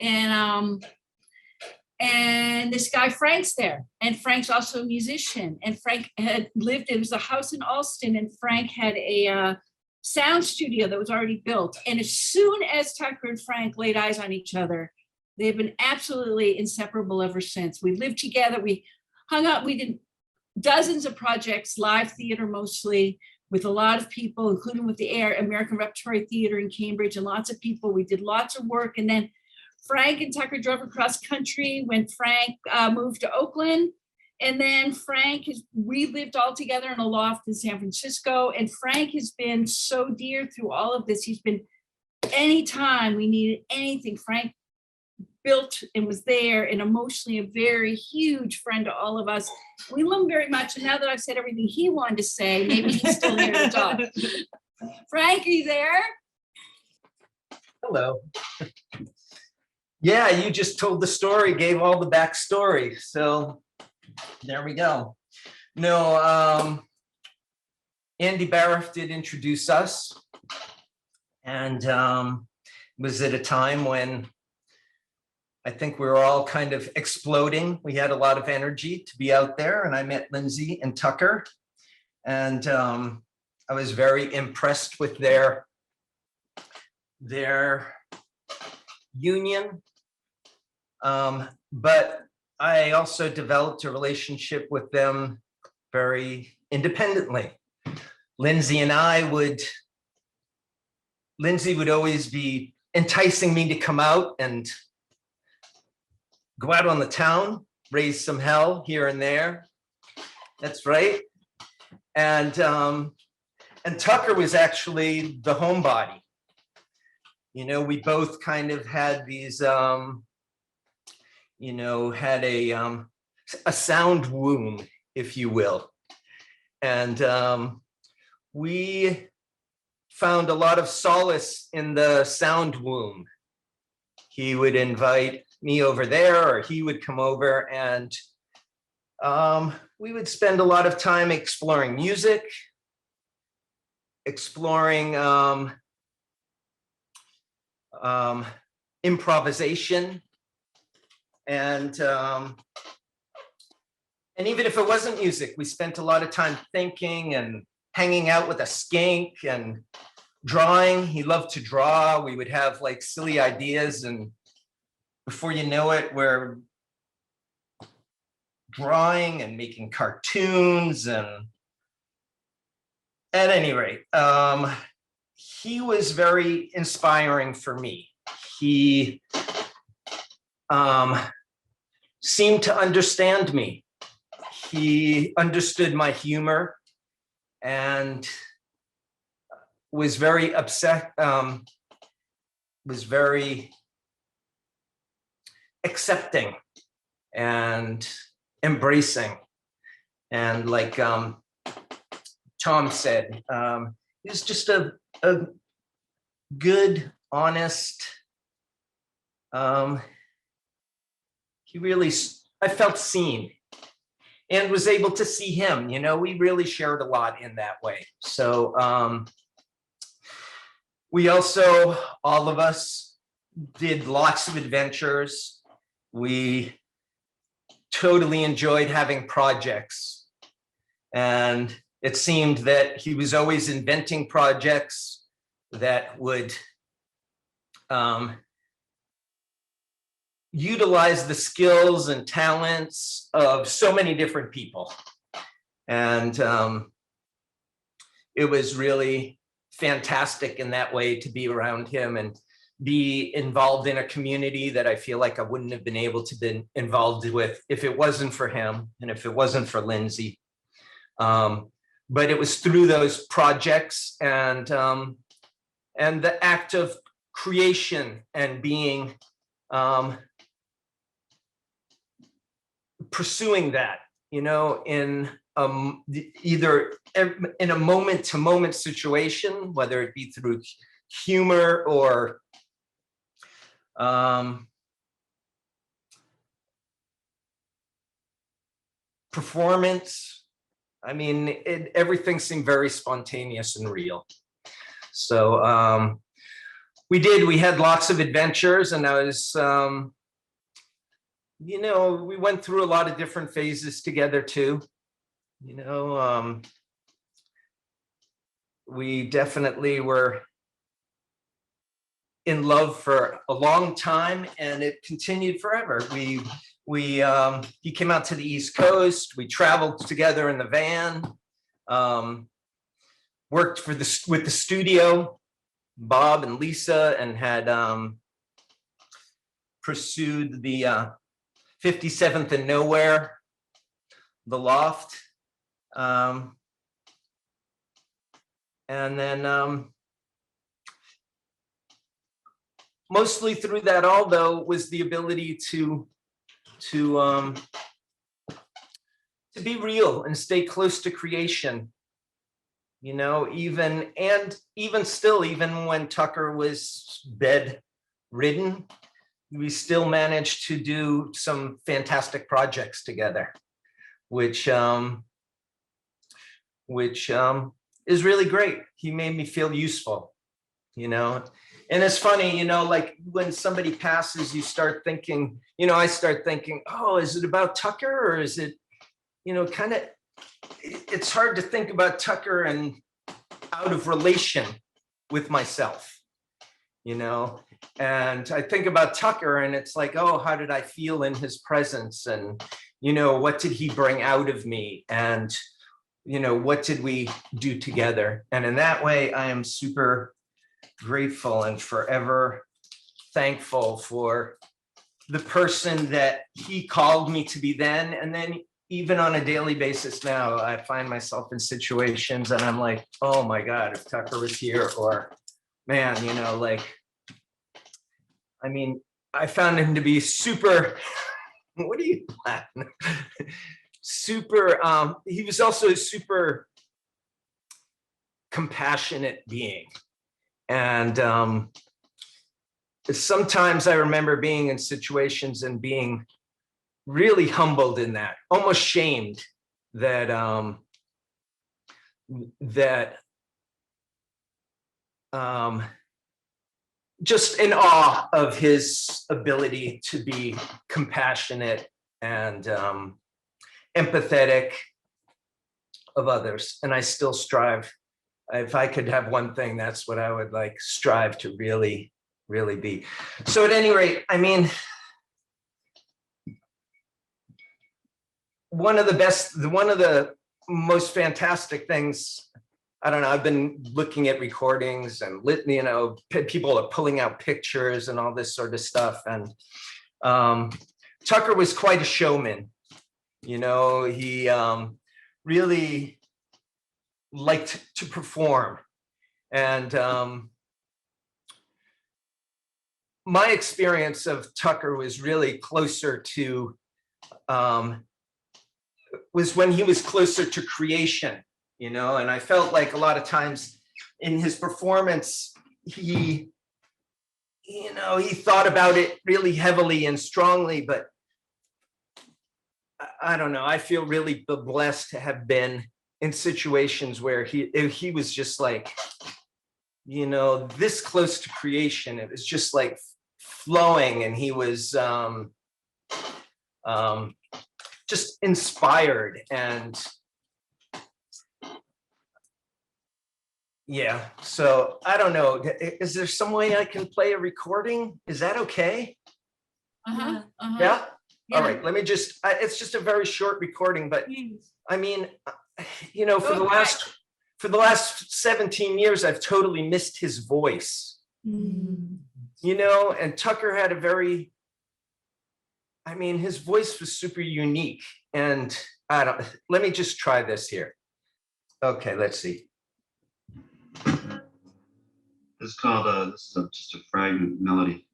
this guy Frank's there, and Frank's also a musician, and Frank had lived, it was a house in Alston, and Frank had a sound studio that was already built. And as soon as Tucker and Frank laid eyes on each other, they've been absolutely inseparable ever since. We lived together, we hung out, we did dozens of projects, live theater mostly, with a lot of people, including with the American Repertory Theater in Cambridge, and lots of people. We did lots of work. And then Frank and Tucker drove across country when Frank moved to Oakland. And then we lived all together in a loft in San Francisco. And Frank has been so dear through all of this. He's been, anytime we needed anything, Frank built and was there, and emotionally a very huge friend to all of us. We love him very much. And now that I've said everything he wanted to say, maybe he's still here to talk. Frank, are you there? Hello. Yeah, you just told the story, gave all the backstory. So there we go. No, Andy Bariff did introduce us, and was at a time when I think we were all kind of exploding. We had a lot of energy to be out there, and I met Lindsey and Tucker, and I was very impressed with their union. But I also developed a relationship with them very independently. Lindsey would always be enticing me to come out and go out on the town, raise some hell here and there. That's right. And Tucker was actually the homebody. You know, we both kind of had these, you know, had a sound womb, if you will. And we found a lot of solace in the sound womb. He would invite me over there, or he would come over, and we would spend a lot of time exploring music, exploring improvisation, and And even if it wasn't music, we spent a lot of time thinking and hanging out with a skink and drawing. He loved to draw. We would have like silly ideas, and before you know it, we're drawing and making cartoons. And at any rate, he was very inspiring for me. He seemed to understand me. He understood my humor and was very upset, was very accepting and embracing. And like Tom said, he was just a good, honest, he really, I felt seen and was able to see him. You know, we really shared a lot in that way. So we also, all of us, did lots of adventures. We totally enjoyed having projects. And it seemed that he was always inventing projects that would utilize the skills and talents of so many different people. And it was really fantastic in that way to be around him and be involved in a community that I feel like I wouldn't have been able to be involved with if it wasn't for him and if it wasn't for Lindsey. But it was through those projects and the act of creation and being pursuing that, you know, in either in a moment-to-moment situation, whether it be through humor or performance. I mean, everything seemed very spontaneous and real. So we had lots of adventures, and I was, you know, we went through a lot of different phases together too. You know, we definitely were in love for a long time, and it continued forever. He came out to the East Coast. We traveled together in the van, worked with the studio, Bob and Lisa, and had pursued the 57th and Nowhere, the Loft. And then mostly through that all, though, was the ability to be real and stay close to creation. You know, even still, even when Tucker was bedridden, we still managed to do some fantastic projects together, which is really great. He made me feel useful, you know. And it's funny, you know, like when somebody passes, you start thinking, you know, I start thinking, oh, is it about Tucker, or is it, you know, kind of, it's hard to think about Tucker and out of relation with myself, you know. And I think about Tucker and it's like, oh, how did I feel in his presence? And, you know, what did he bring out of me? And, you know, what did we do together? And in that way, I am super grateful and forever thankful for the person that he called me to be then. And then even on a daily basis now, I find myself in situations and I'm like, oh my God, if Tucker was here, or man, you know, like, I mean, I found him to be super, what are you laughing? Super, he was also a super compassionate being. And sometimes I remember being in situations and being really humbled in that, almost shamed that just in awe of his ability to be compassionate and empathetic of others, and I still strive. If I could have one thing, that's what I would like strive to really, really be. So at any rate, I mean, one of the most fantastic things, I don't know, I've been looking at recordings and people are pulling out pictures and all this sort of stuff. And Tucker was quite a showman. You know, he really liked to perform. And my experience of Tucker was really closer to, was when he was closer to creation, you know, and I felt like a lot of times in his performance, he thought about it really heavily and strongly, but I don't know, I feel really blessed to have been in situations where he was just like, you know, this close to creation. It was just like flowing, and he was just inspired. And yeah, so I don't know, is there some way I can play a recording? Is that okay? Yeah? All right, let me just, it's just a very short recording, but I mean, you know, for the last 17 years, I've totally missed his voice, you know, and Tucker had his voice was super unique. And let me just try this here. Okay, let's see. It's called, this is just a fragment melody.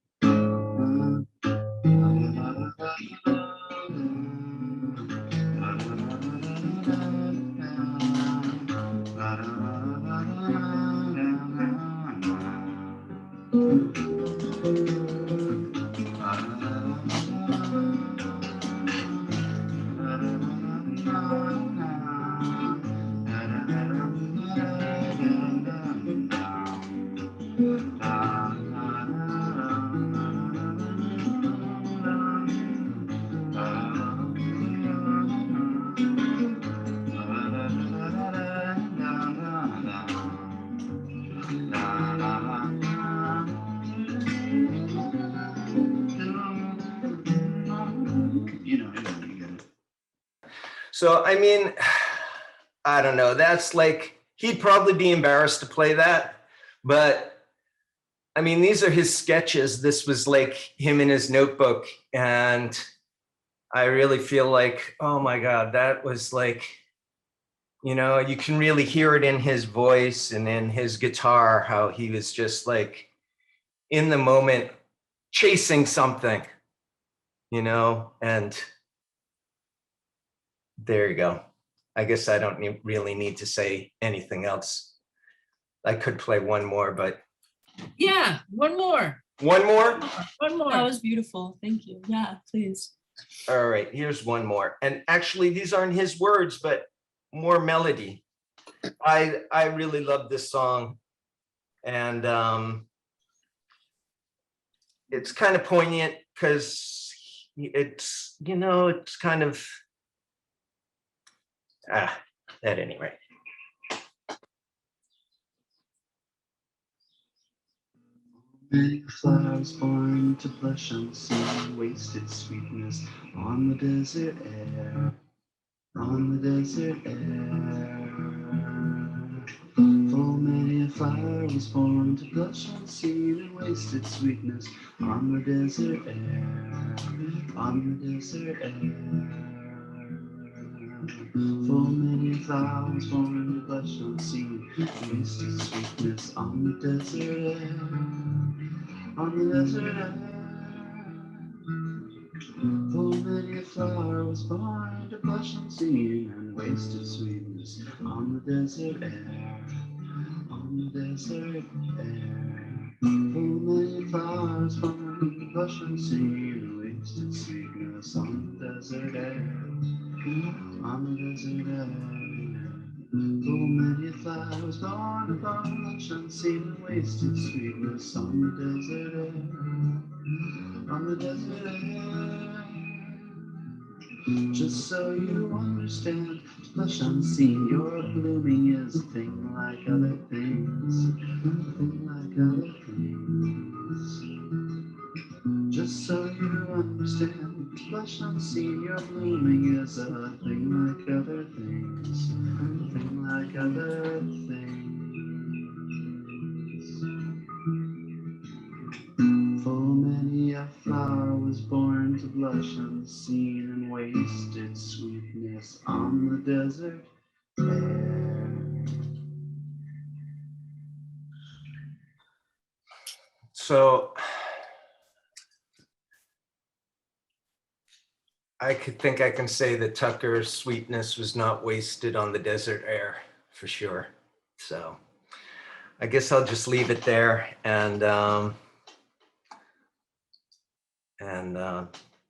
So, I mean, I don't know, that's like, he'd probably be embarrassed to play that, but I mean, these are his sketches. This was like him in his notebook. And I really feel like, oh my God, that was like, you know, you can really hear it in his voice and in his guitar, how he was just like in the moment chasing something, you know, and there you go. I guess I don't really need to say anything else. I could play one more, but. Yeah, one more. One more? One more. That was beautiful. Thank you. Yeah, please. All right, here's one more. And actually, these aren't his words, but more melody. I really love this song. And it's kind of poignant because it's, you know, it's kind of, at any rate. Many flowers born to blush unseen, wasted sweetness on the desert air, on the desert air. Full many a flower was born to blush unseen and wasted sweetness on the desert air, on the desert air. Full many flowers born to blush unseen, wasted sweetness on the desert air, on the desert air. Full many a flower was born to blush unseen and wasted sweetness on the desert air, on the desert air. Full many flowers born to blush unseen and wasted sweetness on the desert air, on the desert air. Full many flowers born to blush unseen and wasted sweetness on the desert air, on the desert air. Just so you understand, flesh unseen, your blooming is a thing like other things, a thing like other things. Just so you understand, flesh unseen, your blooming is a thing like other things, a thing like other things. Full many a flower was born to blush unseen and wasted sweetness on the desert air. So I think I can say that Tucker's sweetness was not wasted on the desert air, for sure. So I guess I'll just leave it there and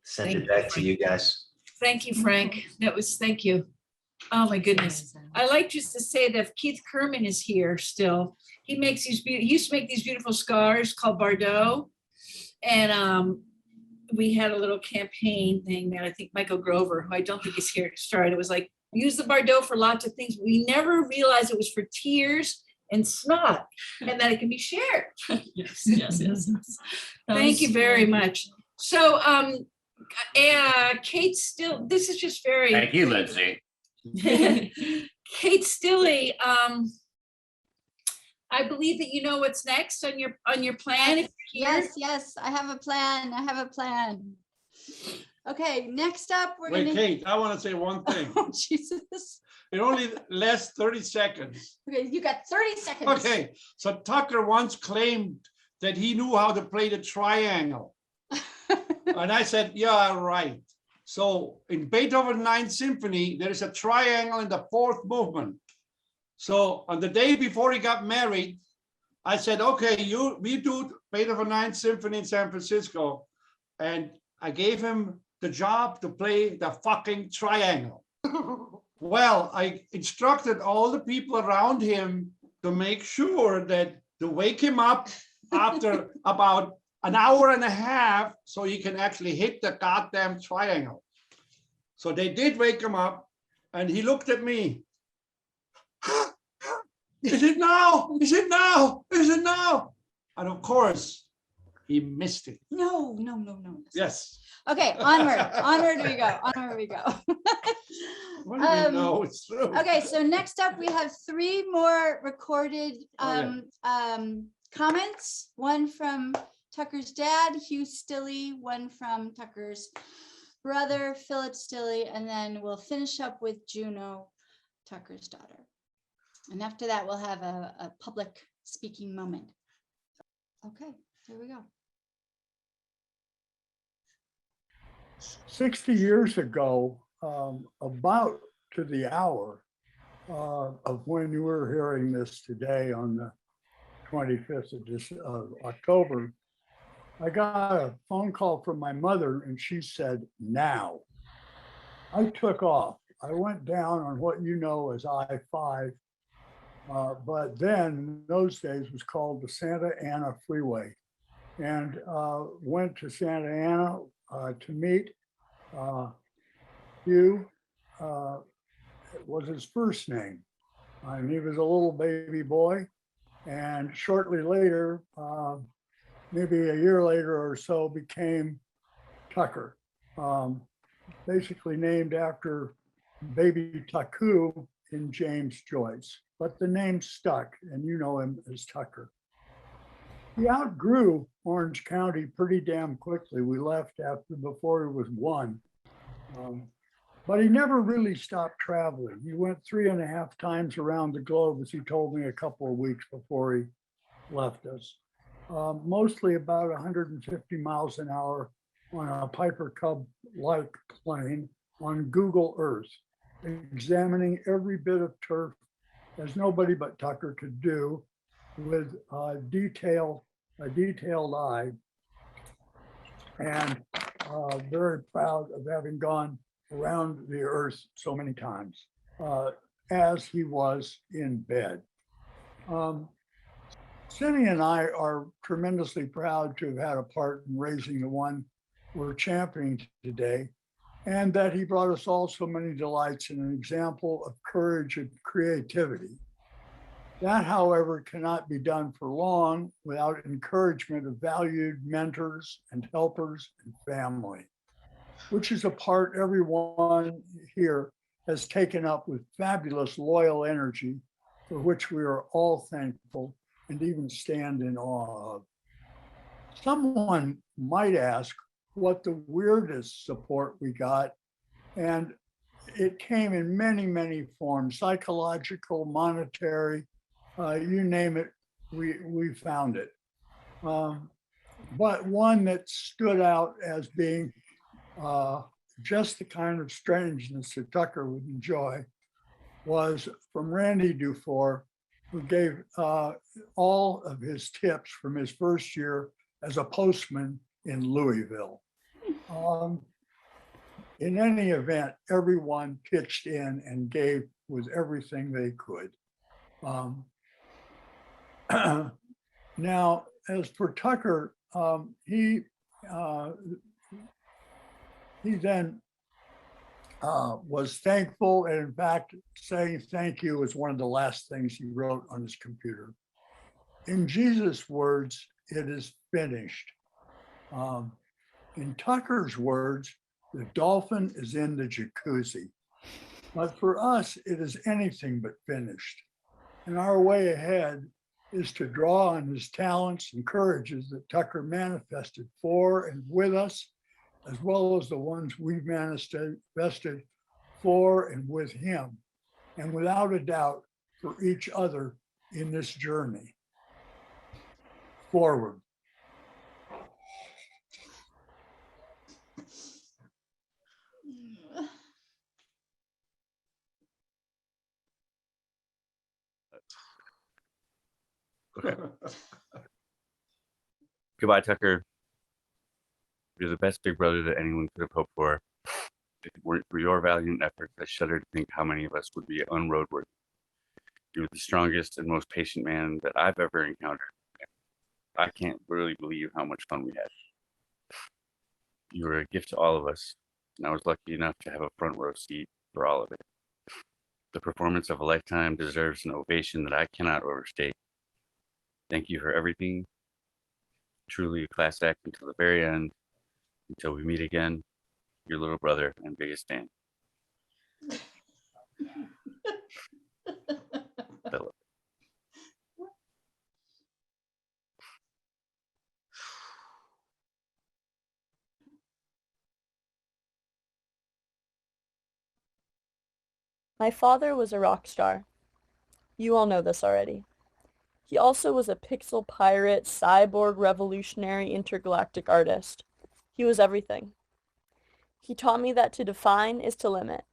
send it back to you guys. Thank you, Frank. Thank you. Oh, my goodness. I like just to say that if Keith Kerman is here still. He used to make these beautiful scars called Bardot. And we had a little campaign thing that I think Michael Grover, who I don't think is here, started. It was like, use the Bardot for lots of things. We never realized it was for tears and snot and that it can be shared. Yes, yes, yes. Thank you very much. So Kate Still, this is just very. Thank you, Lindsay. Kate Stilley, I believe that you know what's next on your plan. Yes, I have a plan. Okay, next up, we're Wait, gonna. Kate, I want to say one thing. Oh, Jesus. It only lasts 30 seconds. Okay, you got 30 seconds. Okay, so Tucker once claimed that he knew how to play the triangle. And I said, yeah, right. So in Beethoven's Ninth Symphony, there is a triangle in the fourth movement. So on the day before he got married, I said, okay, we do Beethoven's Ninth Symphony in San Francisco. And I gave him the job to play the fucking triangle. Well, I instructed all the people around him to make sure that to wake him up after about an hour and a half so he can actually hit the goddamn triangle. So they did wake him up and he looked at me. Is it now? Is it now? Is it now? And of course, he missed it. No. Yes. Okay, onward we go. What do you know? It's true. Okay, so next up we have 3 more recorded comments. One from Tucker's dad, Hugh Stilley, one from Tucker's brother, Philip Stilley, and then we'll finish up with Juno, Tucker's daughter. And after that, we'll have a public speaking moment. Okay, here we go. 60 years ago, about to the hour of when you were hearing this today on the 25th of October, I got a phone call from my mother and she said, now. I took off. I went down on what you know as I-5, but then in those days was called the Santa Ana Freeway, and went to Santa Ana to meet Hugh. Was his first name. And he was a little baby boy. And shortly later, maybe a year later or so, became Tucker. Basically named after baby Taku in James Joyce. But the name stuck, and you know him as Tucker. He outgrew Orange County pretty damn quickly. We left before he was 1. But he never really stopped traveling. He went 3.5 times around the globe, as he told me a couple of weeks before he left us. Mostly about 150 miles an hour on a Piper Cub-like plane on Google Earth, examining every bit of turf as nobody but Tucker could do, with a detailed eye, and very proud of having gone around the earth so many times, as he was in bed. Cindy and I are tremendously proud to have had a part in raising the one we're championing today. and that he brought us all so many delights and an example of courage and creativity. That, however, cannot be done for long without encouragement of valued mentors and helpers and family, which is a part everyone here has taken up with fabulous loyal energy, for which we are all thankful and even stand in awe of. Someone might ask what the weirdest support we got, and it came in many, many forms, psychological, monetary, you name it, we found it. But one that stood out as being just the kind of strangeness that Tucker would enjoy was from Randy Dufour, who gave all of his tips from his first year as a postman in Louisville. In any event, everyone pitched in and gave with everything they could. Now, as for Tucker, he then was thankful, and in fact, saying thank you was one of the last things he wrote on his computer. In Jesus' words, it is finished. In Tucker's words, the dolphin is in the jacuzzi. But for us, it is anything but finished. And our way ahead is to draw on his talents and courages that Tucker manifested for and with us, as well as the ones we've manifested for and with him, and without a doubt for each other in this journey forward. Okay. Goodbye, Tucker. You're the best big brother that anyone could have hoped for. If it weren't for your valiant efforts, I shudder to think how many of us would be unroadworthy. You're the strongest and most patient man that I've ever encountered. I can't really believe how much fun we had. You were a gift to all of us, and I was lucky enough to have a front row seat for all of it. The performance of a lifetime deserves an ovation that I cannot overstate. Thank you for everything. Truly a class act until the very end. Until we meet again, your little brother and biggest fan. Philip. My father was a rock star. You all know this already. He also was a pixel pirate, cyborg revolutionary, intergalactic artist. He was everything. He taught me that to define is to limit,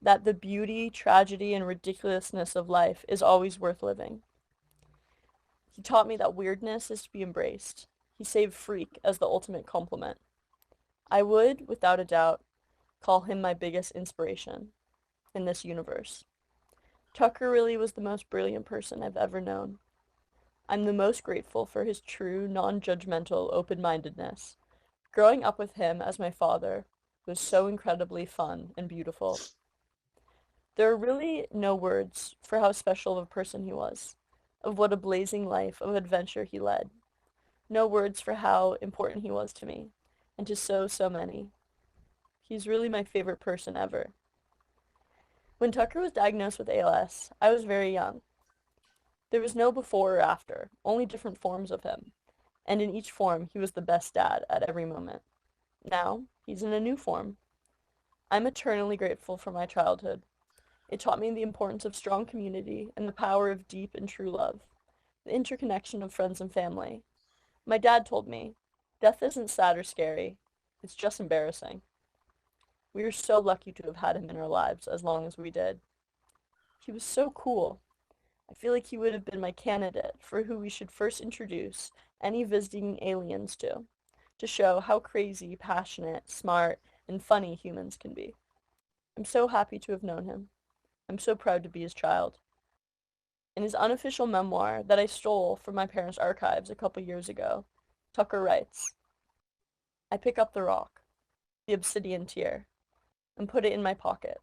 that the beauty, tragedy, and ridiculousness of life is always worth living. He taught me that weirdness is to be embraced. He saved freak as the ultimate compliment. I would, without a doubt, call him my biggest inspiration in this universe. Tucker really was the most brilliant person I've ever known. I'm the most grateful for his true, non-judgmental open-mindedness. Growing up with him as my father was so incredibly fun and beautiful. There are really no words for how special of a person he was, of what a blazing life of adventure he led. No words for how important he was to me, and to so many. He's really my favorite person ever. When Tucker was diagnosed with ALS, I was very young. There was no before or after, only different forms of him. And in each form, he was the best dad at every moment. Now, he's in a new form. I'm eternally grateful for my childhood. It taught me the importance of strong community and the power of deep and true love, the interconnection of friends and family. My dad told me, death isn't sad or scary, it's just embarrassing. We are so lucky to have had him in our lives as long as we did. He was so cool. I feel like he would have been my candidate for who we should first introduce any visiting aliens to show how crazy, passionate, smart, and funny humans can be. I'm so happy to have known him. I'm so proud to be his child. In his unofficial memoir that I stole from my parents' archives a couple years ago, Tucker writes, I pick up the rock, the obsidian tear, and put it in my pocket.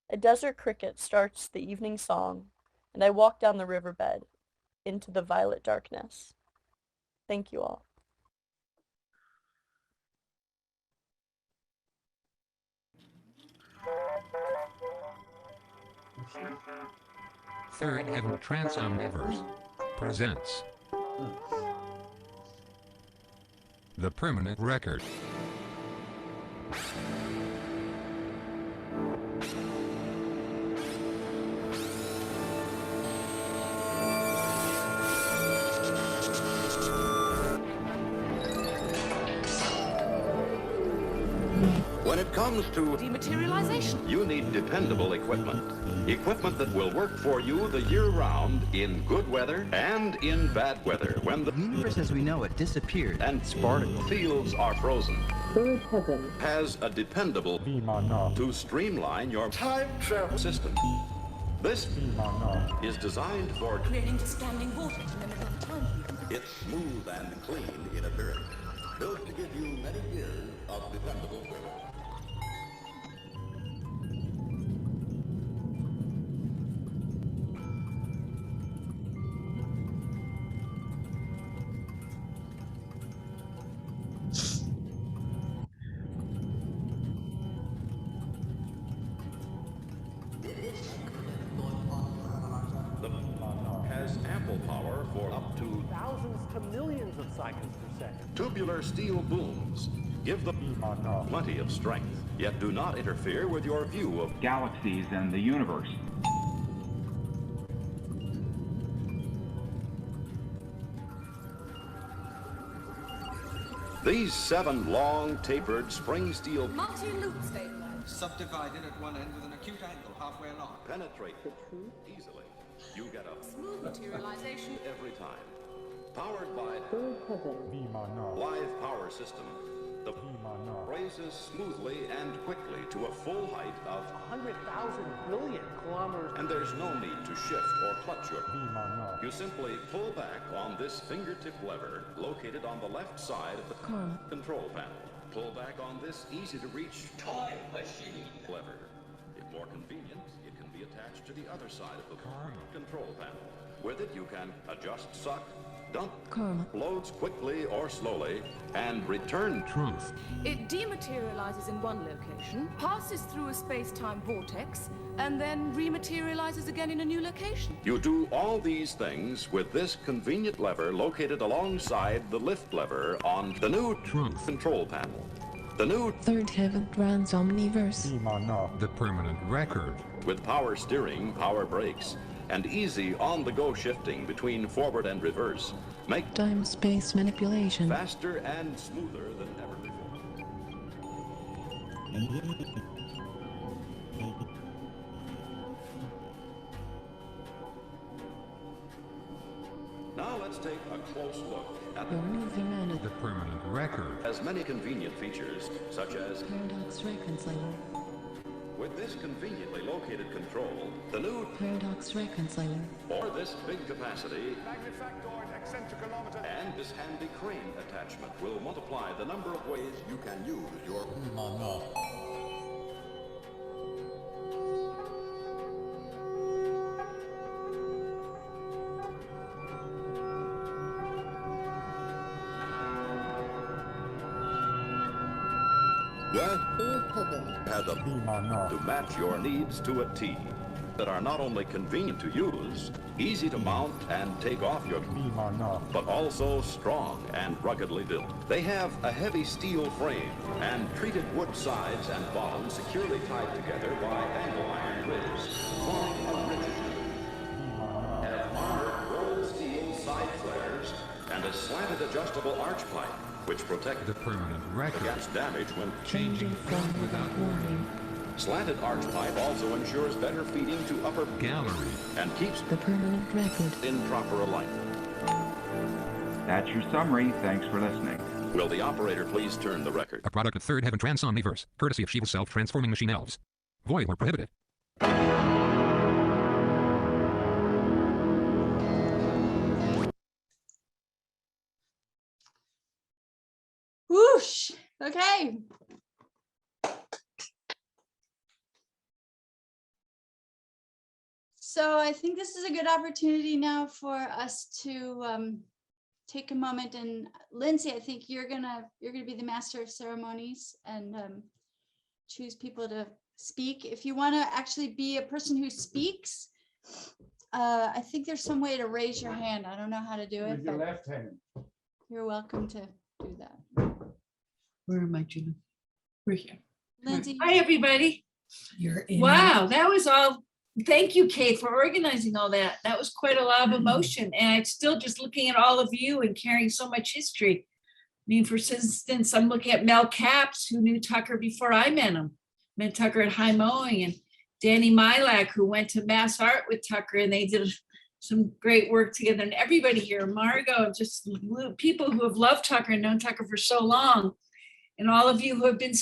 A desert cricket starts the evening song, and I walk down the riverbed into the violet darkness. Thank you all. Third Heaven Transomniverse presents The Permanent Record. When it comes to dematerialization, you need dependable equipment. Equipment that will work for you the year round in good weather and in bad weather. When the universe as we know it disappeared and particle fields are frozen. Third Heaven Has a dependable to streamline your time travel system. This is designed for creating standing water in the middle of time. it's smooth and clean in appearance. Built to give you many years of dependable weather. Has ample power for up to thousands to millions of cycles per second. tubular steel booms. Give them plenty of strength, yet do not interfere with your view of galaxies and the universe. These 7 long, tapered, spring steel Multi-loop stabilizer. Subdivided at one end with an acute angle halfway along. penetrate easily. You get a Smooth materialization every time. Powered by Third Heaven live power system, the raises smoothly and quickly to a full height of 100,000 billion kilometers. and there's no need to shift or clutch your You simply pull back on this fingertip lever located on the left side of the control panel. Pull back on this easy-to-reach time machine lever. If more convenient, it can be attached to the other side of the control panel. With it, you can adjust suck, dump, loads quickly or slowly, and return truth. It dematerializes in one location, passes through a space-time vortex, and then rematerializes again in a new location. You do all these things with this convenient lever located alongside the lift lever on the new truth control panel. The new Third Heaven Transomniverse. The Permanent Record. With power steering, power brakes, and easy on-the-go shifting between forward and reverse, make Time-space manipulation. faster and smoother than ever before. Now let's take a close look at The Permanent Record. has many convenient features, such as Paradox Reconciler. with this conveniently located control, the new Paradox Reconciler. or this big capacity and this handy crane attachment will multiply the number of ways you can use your has a to match your needs to a T that are not only convenient to use, easy to mount and take off your but also strong and ruggedly built. They have a heavy steel frame and treated wood sides and bottom securely tied together by angle iron ribs, forming a rigid have armored rolled steel side flares and a slanted adjustable arch pipe which protect The Permanent Record. against damage when Changing form without warning. Slanted arch pipe also ensures better feeding to upper gallery and keeps The Permanent Record. in proper alignment. That's your summary. Thanks for listening. Will the operator please turn the record? A product of Third Heaven Transomniverse, courtesy of Shiva Self-Transforming Machine Elves. Void where prohibited. Whoosh. Okay. So I think this is a good opportunity now for us to take a moment, and Lindsay, I think you're gonna be the master of ceremonies and choose people to speak. If you want to actually be a person who speaks, I think there's some way to raise your hand. I don't know how to do it, With your but left hand. you're welcome to do that. Where am I, Judith? We're here. Lindsay. Hi, everybody. You're in. Wow, that was all. Thank you, Kate, for organizing all that. That was quite a lot of emotion. And I'm still just looking at all of you and carrying so much history. I mean, for instance, I'm looking at Mel Capps, who knew Tucker before I met him. Met Tucker at High Mowing, and Danny Milak, who went to Mass Art with Tucker, and they did some great work together. And everybody here, Margot, just people who have loved Tucker and known Tucker for so long. And all of you who have been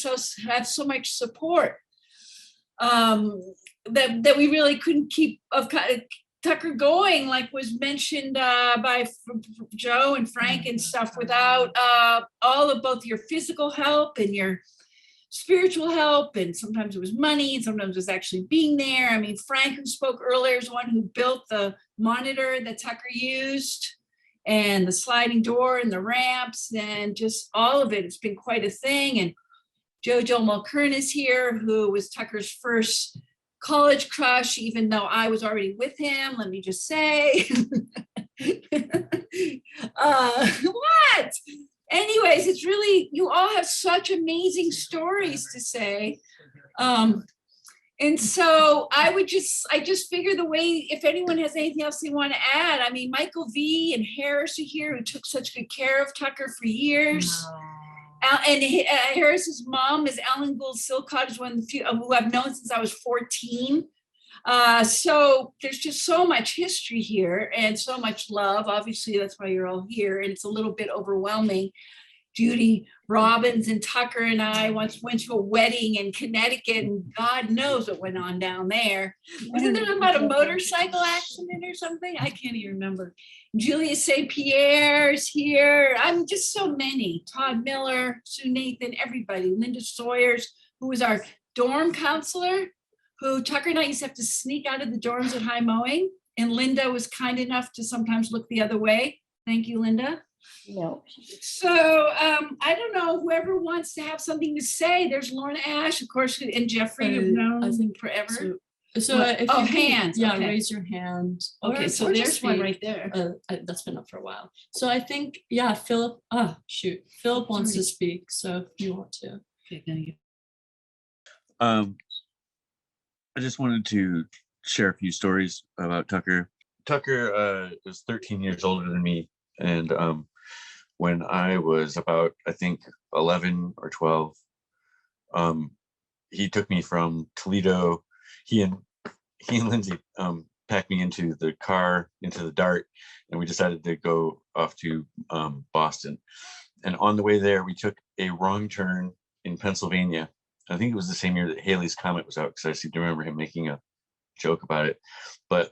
have so much support. That we really couldn't keep Tucker going, like was mentioned by Joe and Frank and stuff, without all of both your physical help and your spiritual help, and sometimes it was money, and sometimes it was actually being there. I mean, Frank, who spoke earlier, is one who built the monitor that Tucker used, and the sliding door and the ramps, and just all of it. It's been quite a thing. And Jojo Mulkern is here, who was Tucker's first college crush, even though I was already with him, let me just say. What? Anyways, it's really, you all have such amazing stories to say. And so I just figure the way, if anyone has anything else they want to add, I mean, Michael V and Harris are here, who took such good care of Tucker for years. And Harris's mom is Ellen Gould Silcott, is one of the few who I've known since I was 14. So there's just so much history here and so much love. Obviously, that's why you're all here, and it's a little bit overwhelming. Judy Robbins and Tucker and I once went to a wedding in Connecticut, and God knows what went on down there. Wasn't there about a motorcycle accident or something? I can't even remember. Julia St. Pierre's here. I'm just so many. Todd Miller, Sue Nathan, everybody. Linda Sawyers, who was our dorm counselor, who Tucker and I used to have to sneak out of the dorms at High Mowing. And Linda was kind enough to sometimes look the other way. Thank you, Linda. No. So I don't know, whoever wants to have something to say. There's Lorna Ash, of course, and Jeffrey, you've known I think forever. So if oh, you can, hands. yeah, Okay. raise your hand. Okay, so or there's just one speak. right there. That's been up for a while. So I think, yeah, Philip, Philip wants to speak. So if you want to. Okay, thank you. I just wanted to share a few stories about Tucker. Tucker was 13 years older than me, and when I was about, I think, 11 or 12, he took me from Toledo. He and Lindsay packed me into the car, into the Dart, and we decided to go off to Boston. And on the way there, we took a wrong turn in Pennsylvania. I think it was the same year that Halley's Comet was out, because I seem to remember him making a joke about it. But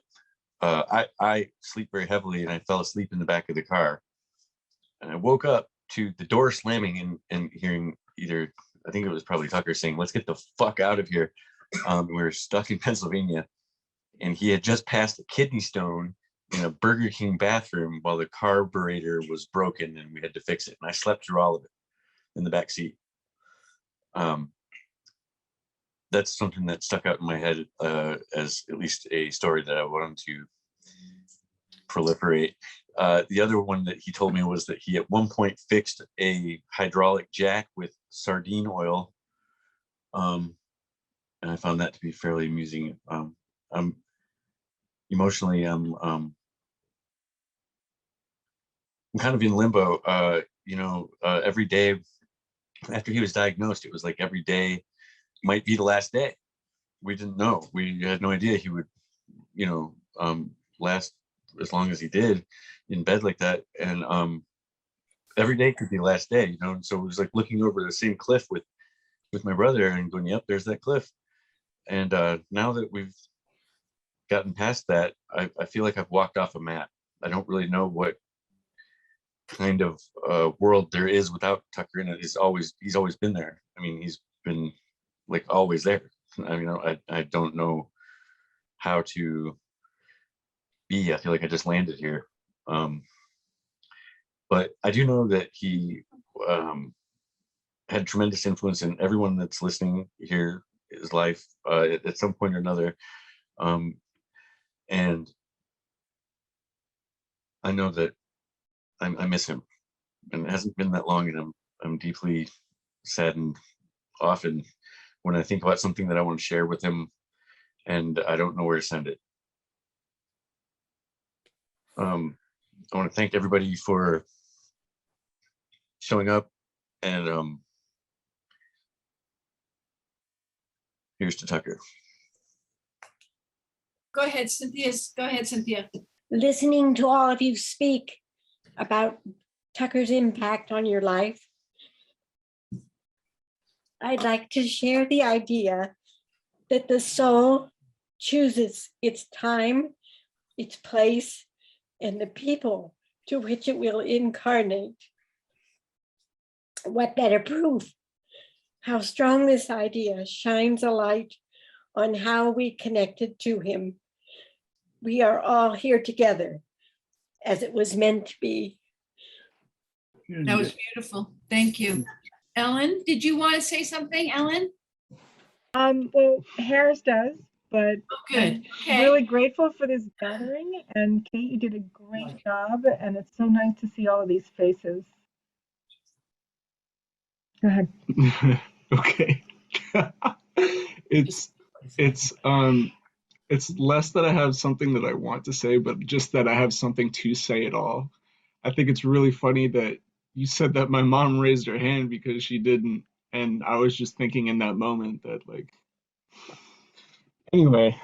I sleep very heavily, and I fell asleep in the back of the car. And I woke up to the door slamming and hearing either, I think it was probably Tucker saying, "Let's get the fuck out of here." We were stuck in Pennsylvania, and he had just passed a kidney stone in a Burger King bathroom while the carburetor was broken, and we had to fix it. And I slept through all of it in the back seat. That's something that stuck out in my head as at least a story that I wanted to proliferate. The other one that he told me was that he at one point fixed a hydraulic jack with sardine oil. And I found that to be fairly amusing. Emotionally, I'm kind of in limbo. Every day after he was diagnosed, it was like every day might be the last day. We didn't know. We had no idea he would, last as long as he did in bed like that. And every day could be the last day, And so it was like looking over the same cliff with my brother and going, "Yep, there's that cliff." And now that we've gotten past that, I feel like I've walked off a map. I don't really know what kind of world there is without Tucker in it. He's always been there. I mean, he's been like always there. I mean, I don't know how to be. I feel like I just landed here. But I do know that he had tremendous influence in everyone that's listening here, his life at some point or another. And I know that I miss him, and it hasn't been that long, and I'm deeply saddened often when I think about something that I want to share with him and I don't know where to send it. I want to thank everybody for showing up, and here's to Tucker. Go ahead, Cynthia. Go ahead, Cynthia. Listening to all of you speak about Tucker's impact on your life, I'd like to share the idea that the soul chooses its time, its place, and the people to which it will incarnate. What better proof how strong this idea shines a light on how we connected to him. We are all here together as it was meant to be. That was beautiful. Thank you. Ellen, did you want to say something, Ellen? Well, Harris does, but good. I'm really grateful for this gathering. And Kate, you did a great job, and it's so nice to see all of these faces. Go ahead. Okay. It's less that I have something that I want to say, but just that I have something to say at all. I think it's really funny that you said that my mom raised her hand because she didn't, and I was just thinking in that moment that, like, anyway,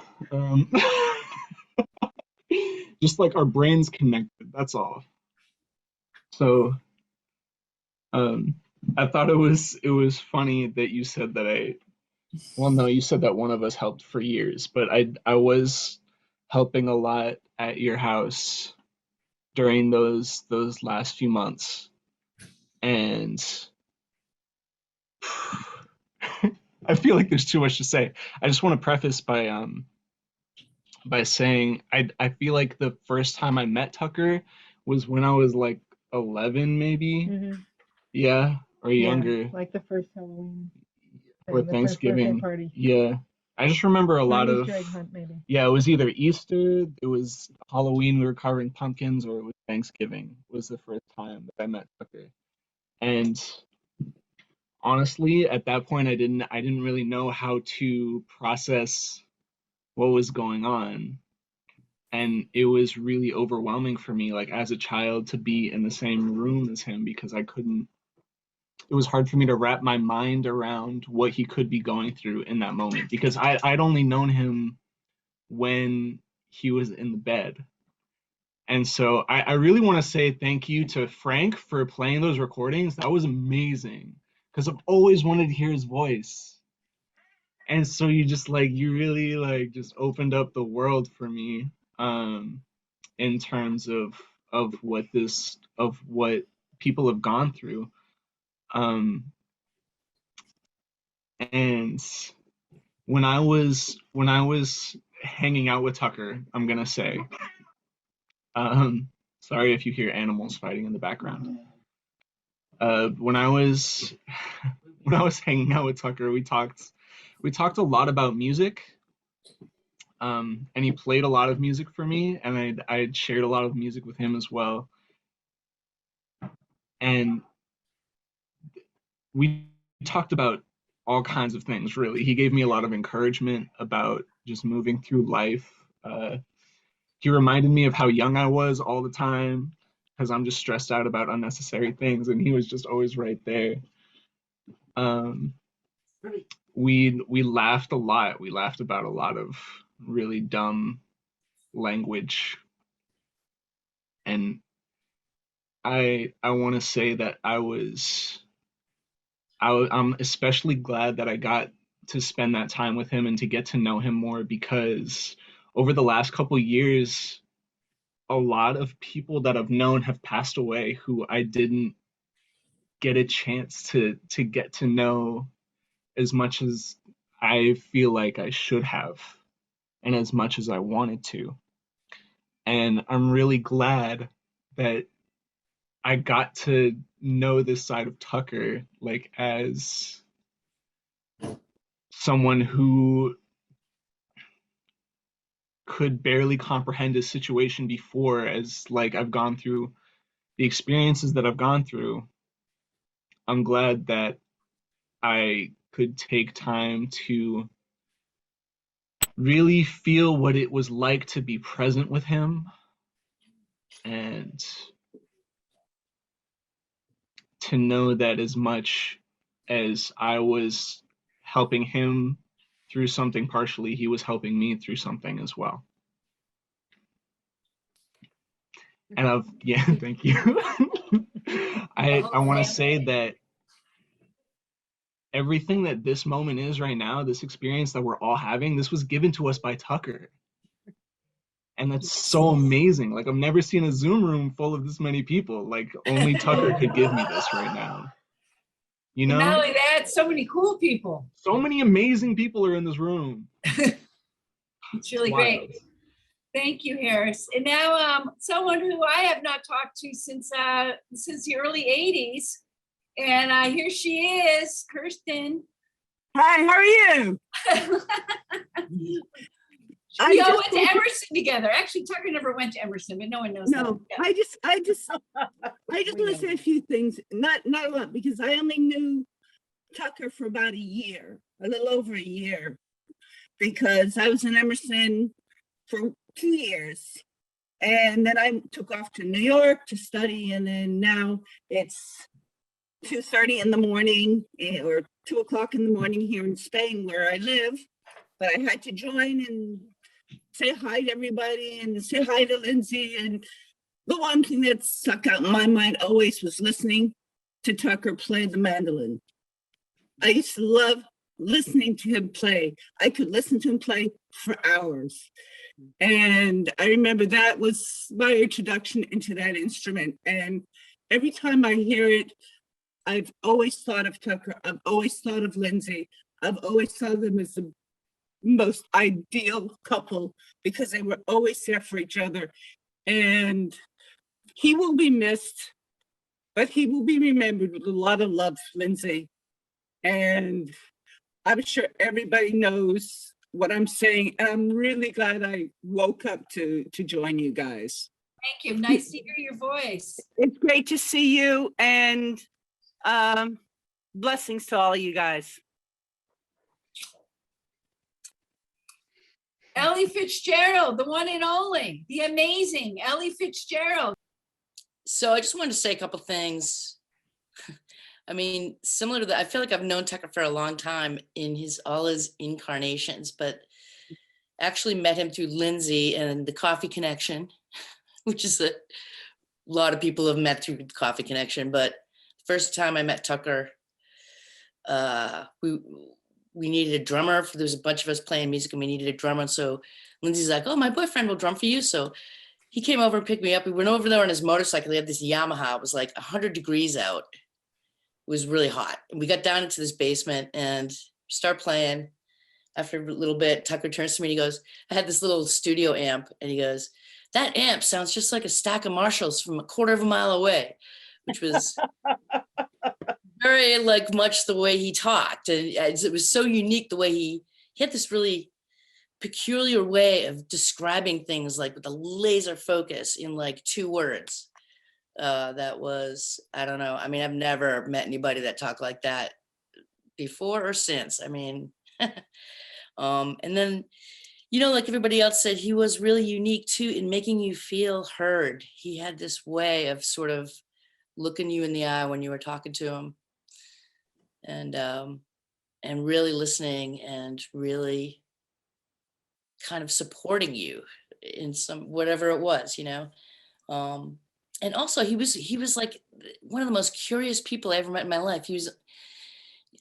just like our brains connected, that's all. So I thought it was funny that you said that you said that one of us helped for years, but I was helping a lot at your house during those last few months. And I feel like there's too much to say. I just want to preface by saying I feel like the first time I met Tucker was when I was like 11, maybe. Mm-hmm. Yeah, or younger. Yeah, like the first Halloween Or the Thanksgiving. first birthday party. Yeah. I just remember a lot of Easter egg hunt, maybe. Yeah, it was either Easter, it was Halloween, we were carving pumpkins, or it was Thanksgiving was the first time that I met Tucker. And honestly, at that point I didn't really know how to process what was going on. And it was really overwhelming for me, like as a child, to be in the same room as him because it was hard for me to wrap my mind around what he could be going through in that moment because I'd only known him when he was in the bed. And so I really want to say thank you to Frank for playing those recordings. That was amazing because I've always wanted to hear his voice. And so you really just opened up the world for me in terms of what people have gone through. And when I was hanging out with Tucker, I'm gonna say, sorry if you hear animals fighting in the background. When I was hanging out with Tucker, we talked a lot about music. And he played a lot of music for me, and I had shared a lot of music with him as well. And we talked about all kinds of things, really. He gave me a lot of encouragement about just moving through life. He reminded me of how young I was all the time because I'm just stressed out about unnecessary things, and he was just always right there. We laughed a lot. We laughed about a lot of really dumb language. And I want to say that I'm especially glad that I got to spend that time with him and to get to know him more because over the last couple of years, a lot of people that I've known have passed away who I didn't get a chance to get to know as much as I feel like I should have and as much as I wanted to. And I'm really glad that I got to know this side of Tucker, like as someone who could barely comprehend his situation before, as like I've gone through the experiences that I've gone through. I'm glad that I could take time to really feel what it was like to be present with him and to know that as much as I was helping him through something partially, he was helping me through something as well. And thank you. I want to say that everything that this moment is right now, this experience that we're all having, this was given to us by Tucker. And that's so amazing. Like, I've never seen a Zoom room full of this many people. Like, only Tucker could give me this right now. You know? And not only that, so many cool people. So many amazing people are in this room. It's really great. Thank you, Harris. And now someone who I have not talked to since the early 80s. And here she is, Kirsten. Hi, how are you? We all went to Emerson together. Actually, Tucker never went to Emerson, but no one knows. No, I just want to say a few things. Not a lot, because I only knew Tucker for about a year, a little over a year, because I was in Emerson for 2 years. And then I took off to New York to study, and then now it's 2:30 in the morning or 2 o'clock in the morning here in Spain where I live. But I had to join and say hi to everybody and say hi to Lindsey. And the one thing that stuck out in my mind always was listening to Tucker play the mandolin. I used to love listening to him play. I could listen to him play for hours. And I remember that was my introduction into that instrument. And every time I hear it, I've always thought of Tucker. I've always thought of Lindsey. I've always thought of them as the most ideal couple because they were always there for each other. And he will be missed, but he will be remembered with a lot of love, Lindsey. And I'm sure everybody knows what I'm saying. And I'm really glad I woke up to join you guys. Thank you. Nice to hear your voice. It's great to see you, and blessings to all of you guys. Ellie Fitzgerald, the one and only, the amazing Ellie Fitzgerald. So I just wanted to say a couple things. I mean, similar to that, I feel like I've known Tucker for a long time in all his incarnations, but actually met him through Lindsey and the Coffee Connection, which is a lot of people have met through the Coffee Connection. But first time I met Tucker, we needed a drummer. There was a bunch of us playing music and we needed a drummer. And so Lindsey's like, oh, my boyfriend will drum for you. So he came over and picked me up. We went over there on his motorcycle. He had this Yamaha. It was like 100 degrees out. It was really hot. And we got down into this basement and start playing. After a little bit, Tucker turns to me and he goes, I had this little studio amp. And he goes, that amp sounds just like a stack of Marshalls from a quarter of a mile away, which was very like much the way he talked. And it was so unique the way he had this really peculiar way of describing things, like with a laser focus in like 2 words. That was, I don't know. I mean, I've never met anybody that talked like that before or since. I mean, and then, you know, like everybody else said, he was really unique too in making you feel heard. He had this way of sort of looking you in the eye when you were talking to him, and really listening and really kind of supporting you in some, whatever it was, you know. And also he was like one of the most curious people I ever met in my life. He was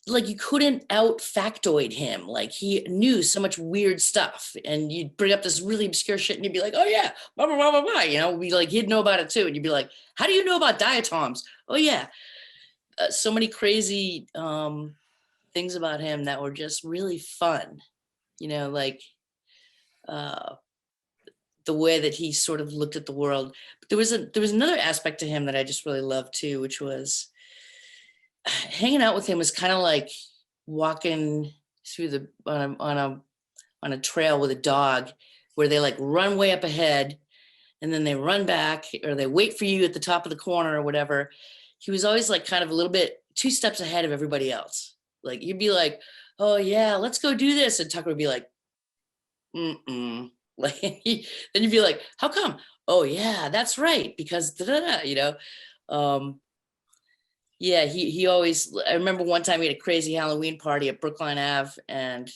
like, you couldn't out factoid him. Like, he knew so much weird stuff, and you'd bring up this really obscure shit and you'd be like, oh yeah, blah, blah, blah, blah, blah. You know, he'd know about it too. And you'd be like, how do you know about diatoms? Oh yeah. So many crazy things about him that were just really fun, you know, like the way that he sort of looked at the world. But there was another aspect to him that I just really loved too, which was hanging out with him was kind of like walking through the on a trail with a dog, where they like run way up ahead and then they run back, or they wait for you at the top of the corner or whatever. He was always like kind of a little bit 2 steps ahead of everybody else. Like you'd be like, oh yeah, let's go do this. And Tucker would be like, mm-mm. Like, then you'd be like, how come? Oh yeah, that's right. Because da-da-da, you know? Yeah, he always, I remember one time he had a crazy Halloween party at Brookline Ave, and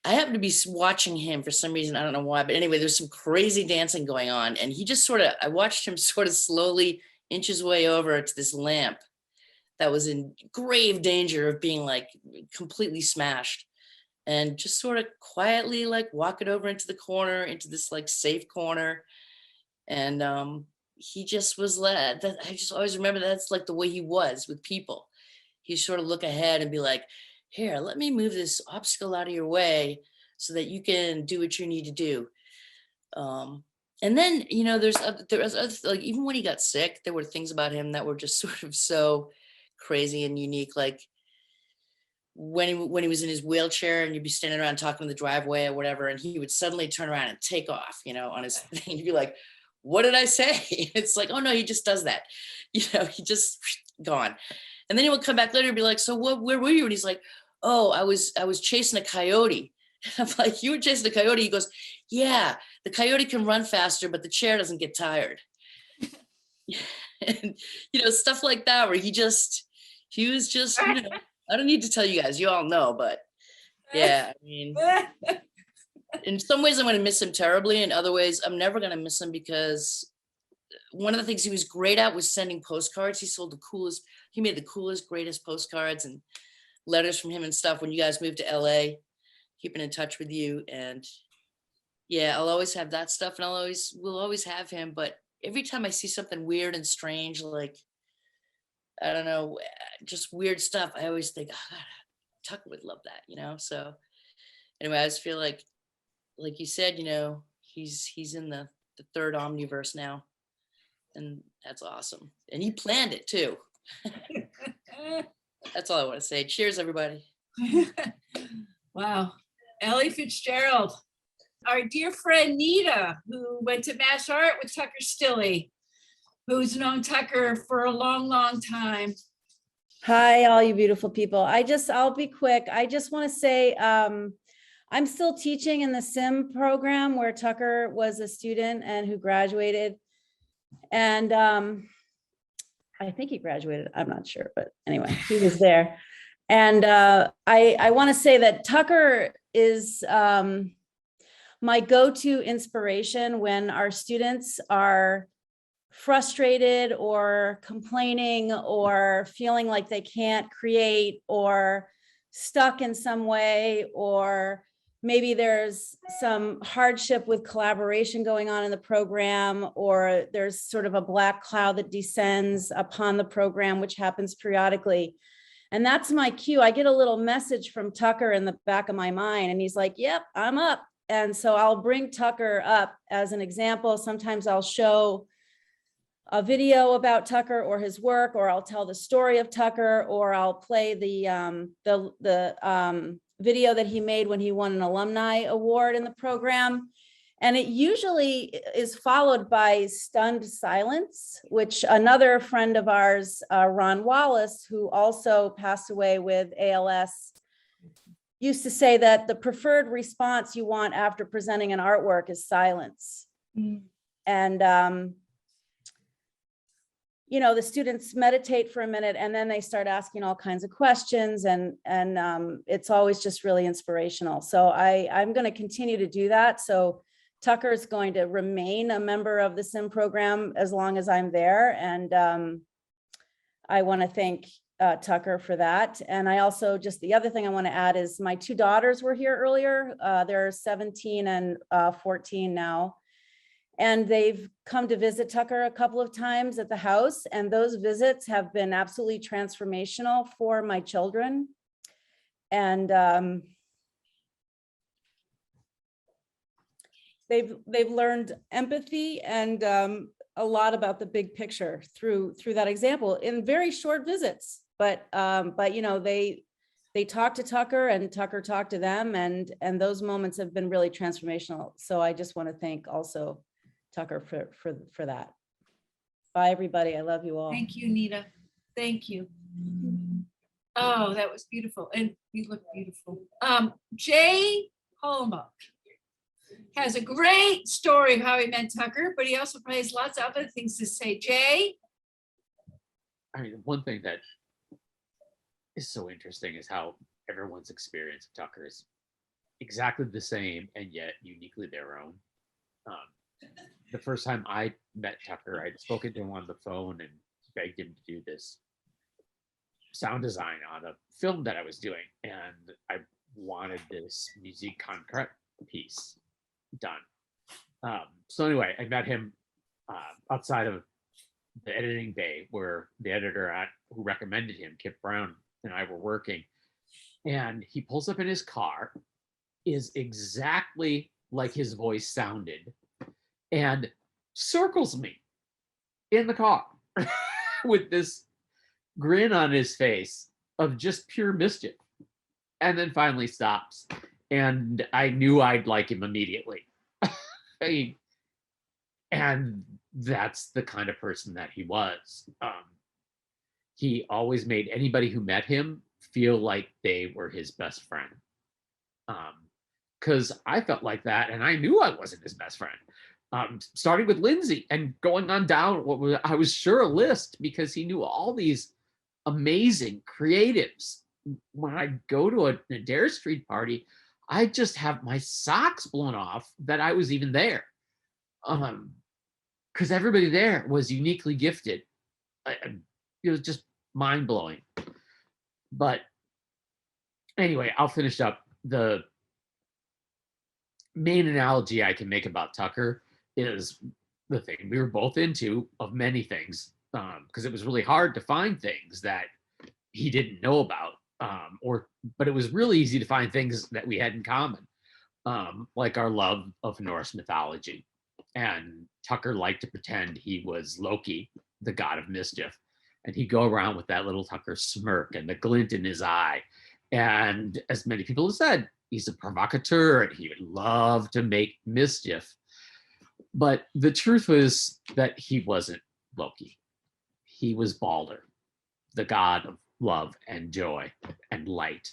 I happened to be watching him for some reason. I don't know why, but anyway, there's some crazy dancing going on. And he just I watched him sort of slowly inch his way over to this lamp that was in grave danger of being like completely smashed, and just sort of quietly like walk it over into the corner, into this like safe corner. And he just was I just always remember that's like the way he was with people. He sort of look ahead and be like, here, let me move this obstacle out of your way so that you can do what you need to do. And then, you know, there was other, like, even when he got sick, there were things about him that were just sort of so crazy and unique. Like when he was in his wheelchair and you'd be standing around talking in the driveway or whatever, and he would suddenly turn around and take off, you know, on his thing. You'd be like, what did I say? It's like, oh no, he just does that. You know, he just gone. And then he would come back later and be like, so where were you? And he's like, oh, I was chasing a coyote. I'm like, you were chasing a coyote? He goes, yeah, the coyote can run faster, but the chair doesn't get tired. And, you know, stuff like that, where he was just, you know, I don't need to tell you guys, you all know, but yeah, I mean, in some ways I'm going to miss him terribly. In other ways, I'm never going to miss him, because one of the things he was great at was sending postcards. He made the coolest, greatest postcards and letters from him and stuff. When you guys moved to LA, keeping in touch with you. And yeah, I'll always have that stuff, and we'll always have him. But every time I see something weird and strange, like, I don't know, just weird stuff, I always think, oh God, Tucker would love that, you know? So anyway, I just feel like you said, you know, he's in the third omniverse now, and that's awesome. And he planned it too. That's all I want to say. Cheers, everybody. Wow. Ellie Fitzgerald, our dear friend Nita, who went to Mass Art with Tucker Stilley, who's known Tucker for a long, long time. Hi, all you beautiful people. I'll be quick. I just want to say, I'm still teaching in the SIM program where Tucker was a student and who graduated. And I think he graduated, I'm not sure, but anyway, he was there. And I want to say that Tucker is my go-to inspiration when our students are frustrated or complaining or feeling like they can't create or stuck in some way, or maybe there's some hardship with collaboration going on in the program, or there's sort of a black cloud that descends upon the program, which happens periodically. And that's my cue. I get a little message from Tucker in the back of my mind, and he's like, yep, I'm up. And so I'll bring Tucker up as an example. Sometimes I'll show a video about Tucker or his work, or I'll tell the story of Tucker, or I'll play the video that he made when he won an alumni award in the program. And it usually is followed by stunned silence, which another friend of ours, Ron Wallace, who also passed away with ALS, used to say that the preferred response you want after presenting an artwork is silence. And you know, the students meditate for a minute and then they start asking all kinds of questions, and it's always just really inspirational. So I'm going to continue to do that. So Tucker is going to remain a member of the SIM program as long as I'm there. And I want to thank Tucker for that. And I also, just the other thing I want to add is my 2 daughters were here earlier. They're 17 and 14 now. And they've come to visit Tucker a couple of times at the house. And those visits have been absolutely transformational for my children. And they've learned empathy and a lot about the big picture through that example in very short visits. But you know, they talked to Tucker and Tucker talked to them, and those moments have been really transformational. So I just want to thank also Tucker for that. Bye, everybody. I love you all. Thank you, Nita. Thank you. Oh, that was beautiful. And you look beautiful. Jay Hollenbach has a great story of how he met Tucker, but he also probably has lots of other things to say. Jay? I mean, one thing that is so interesting is how everyone's experience of Tucker is exactly the same and yet uniquely their own. The first time I met Tucker, I'd spoken to him on the phone and begged him to do this sound design on a film that I was doing, and I wanted this musique concrète piece done. So anyway, I met him outside of the editing bay where the editor who recommended him, Kip Brown, and I were working, and he pulls up in his car, is exactly like his voice sounded, and circles me in the car with this grin on his face of just pure mischief, and then finally stops. And I knew I'd like him immediately. And that's the kind of person that he was. He always made anybody who met him feel like they were his best friend. Because I felt like that, and I knew I wasn't his best friend. Starting with Lindsey and going on down what was, I was sure, a list, because he knew all these amazing creatives. When I go to a Dare Street party, I just have my socks blown off that I was even there. Because everybody there was uniquely gifted. It was just mind-blowing. But anyway, I'll finish up. The main analogy I can make about Tucker is the thing we were both into, of many things, because it was really hard to find things that he didn't know about, but it was really easy to find things that we had in common, like our love of Norse mythology. And Tucker liked to pretend he was Loki, the god of mischief, and he'd go around with that little Tucker smirk and the glint in his eye. And as many people have said, he's a provocateur and he would love to make mischief. But the truth was that he wasn't Loki. He was Balder, the god of love and joy and light.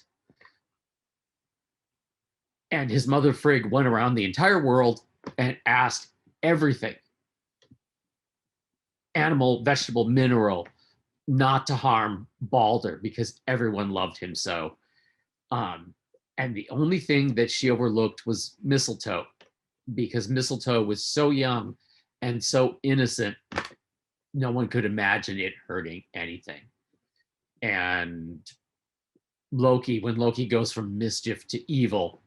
And his mother Frigg went around the entire world and asked everything, animal, vegetable, mineral, not to harm Balder, because everyone loved him so. And the only thing that she overlooked was mistletoe, because mistletoe was so young and so innocent, no one could imagine it hurting anything. And Loki, when Loki goes from mischief to evil,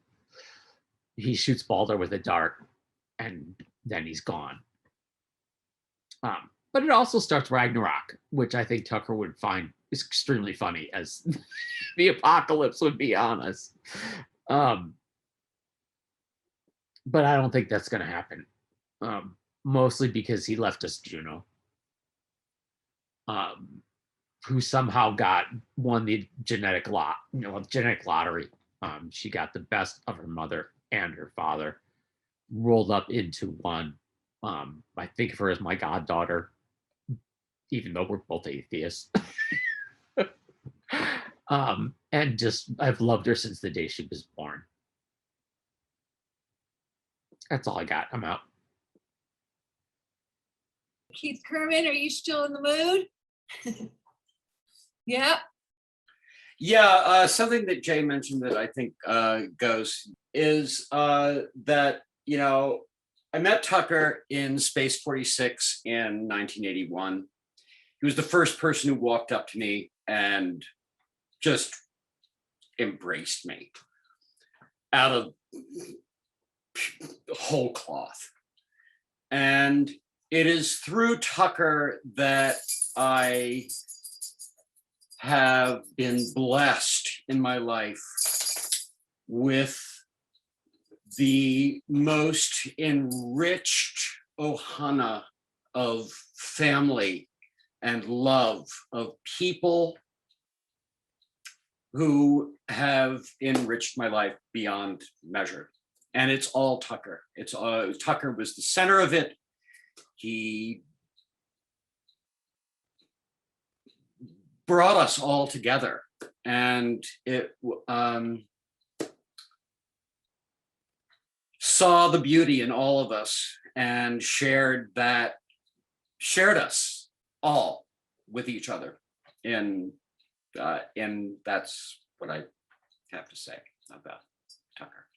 he shoots Balder with a dart, and then he's gone. But it also starts Ragnarok, which I think Tucker would find is extremely funny, as the apocalypse would be on us. But I don't think that's going to happen, mostly because he left us Juno, who somehow won the genetic lottery. She got the best of her mother and her father rolled up into one. I think of her as my goddaughter, even though we're both atheists. And just, I've loved her since the day she was born. That's all I got. I'm out. Keith Kerman, are you still in the mood? Yeah. Yeah, something that Jay mentioned that I think goes is that, you know, I met Tucker in Space 46 in 1981. He was the first person who walked up to me and just embraced me out of whole cloth. And it is through Tucker that I have been blessed in my life with the most enriched ohana of family and love, of people who have enriched my life beyond measure. And it's all Tucker. It's Tucker was the center of it. He brought us all together, and it saw the beauty in all of us and shared us all with each other. And that's what I have to say about Tucker.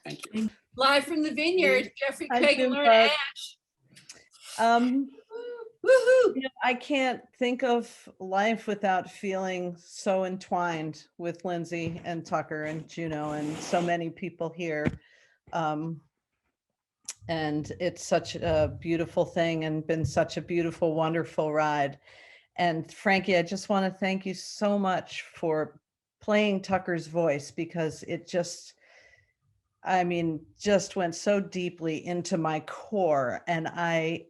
Thank you. Live from the vineyard, Jeffrey Hi, Craig and Jim Lorna Bug. Ash. Woohoo! I can't think of life without feeling so entwined with Lindsey and Tucker and Juno and so many people here. And it's such a beautiful thing and been such a beautiful, wonderful ride. And Frankie, I just want to thank you so much for playing Tucker's voice, because it just, I mean, just went so deeply into my core. And I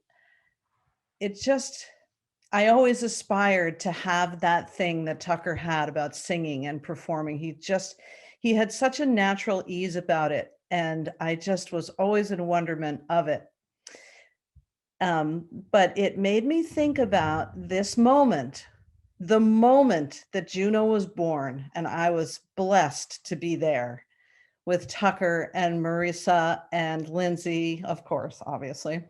always aspired to have that thing that Tucker had about singing and performing. He had such a natural ease about it. And I just was always in wonderment of it. But it made me think about this moment, the moment that Juno was born, and I was blessed to be there with Tucker and Marisa and Lindsey, of course, obviously,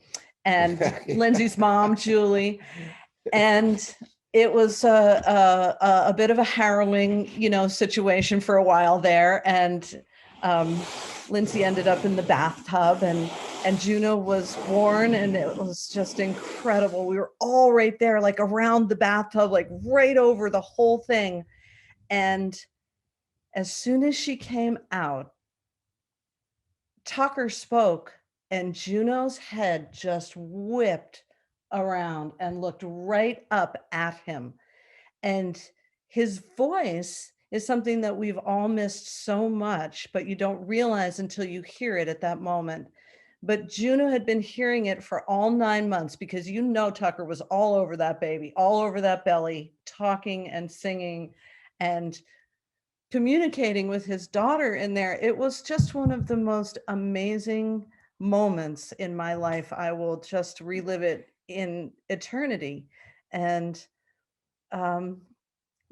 and Lindsey's mom, Julie. And it was a bit of a harrowing, situation for a while there. And Lindsey ended up in the bathtub, and Juno was born, and it was just incredible. We were all right there, like around the bathtub, like right over the whole thing. And as soon as she came out, Tucker spoke, and Juno's head just whipped around and looked right up at him. And his voice is something that we've all missed so much, but you don't realize until you hear it at that moment. But Juno had been hearing it for all 9 months, because Tucker was all over that baby, all over that belly, talking and singing and communicating with his daughter in there. It was just one of the most amazing moments in my life. I will just relive it in eternity. And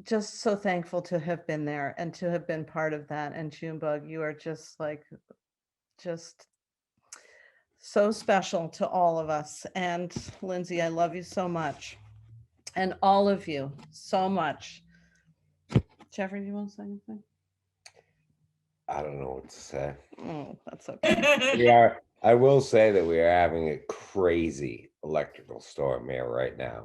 just so thankful to have been there and to have been part of that. And Junebug, you are just so special to all of us. And Lindsey, I love you so much. And all of you so much. Jeffrey, do you want to say anything? I don't know what to say. Oh, that's okay. I will say that we are having a crazy electrical storm here right now.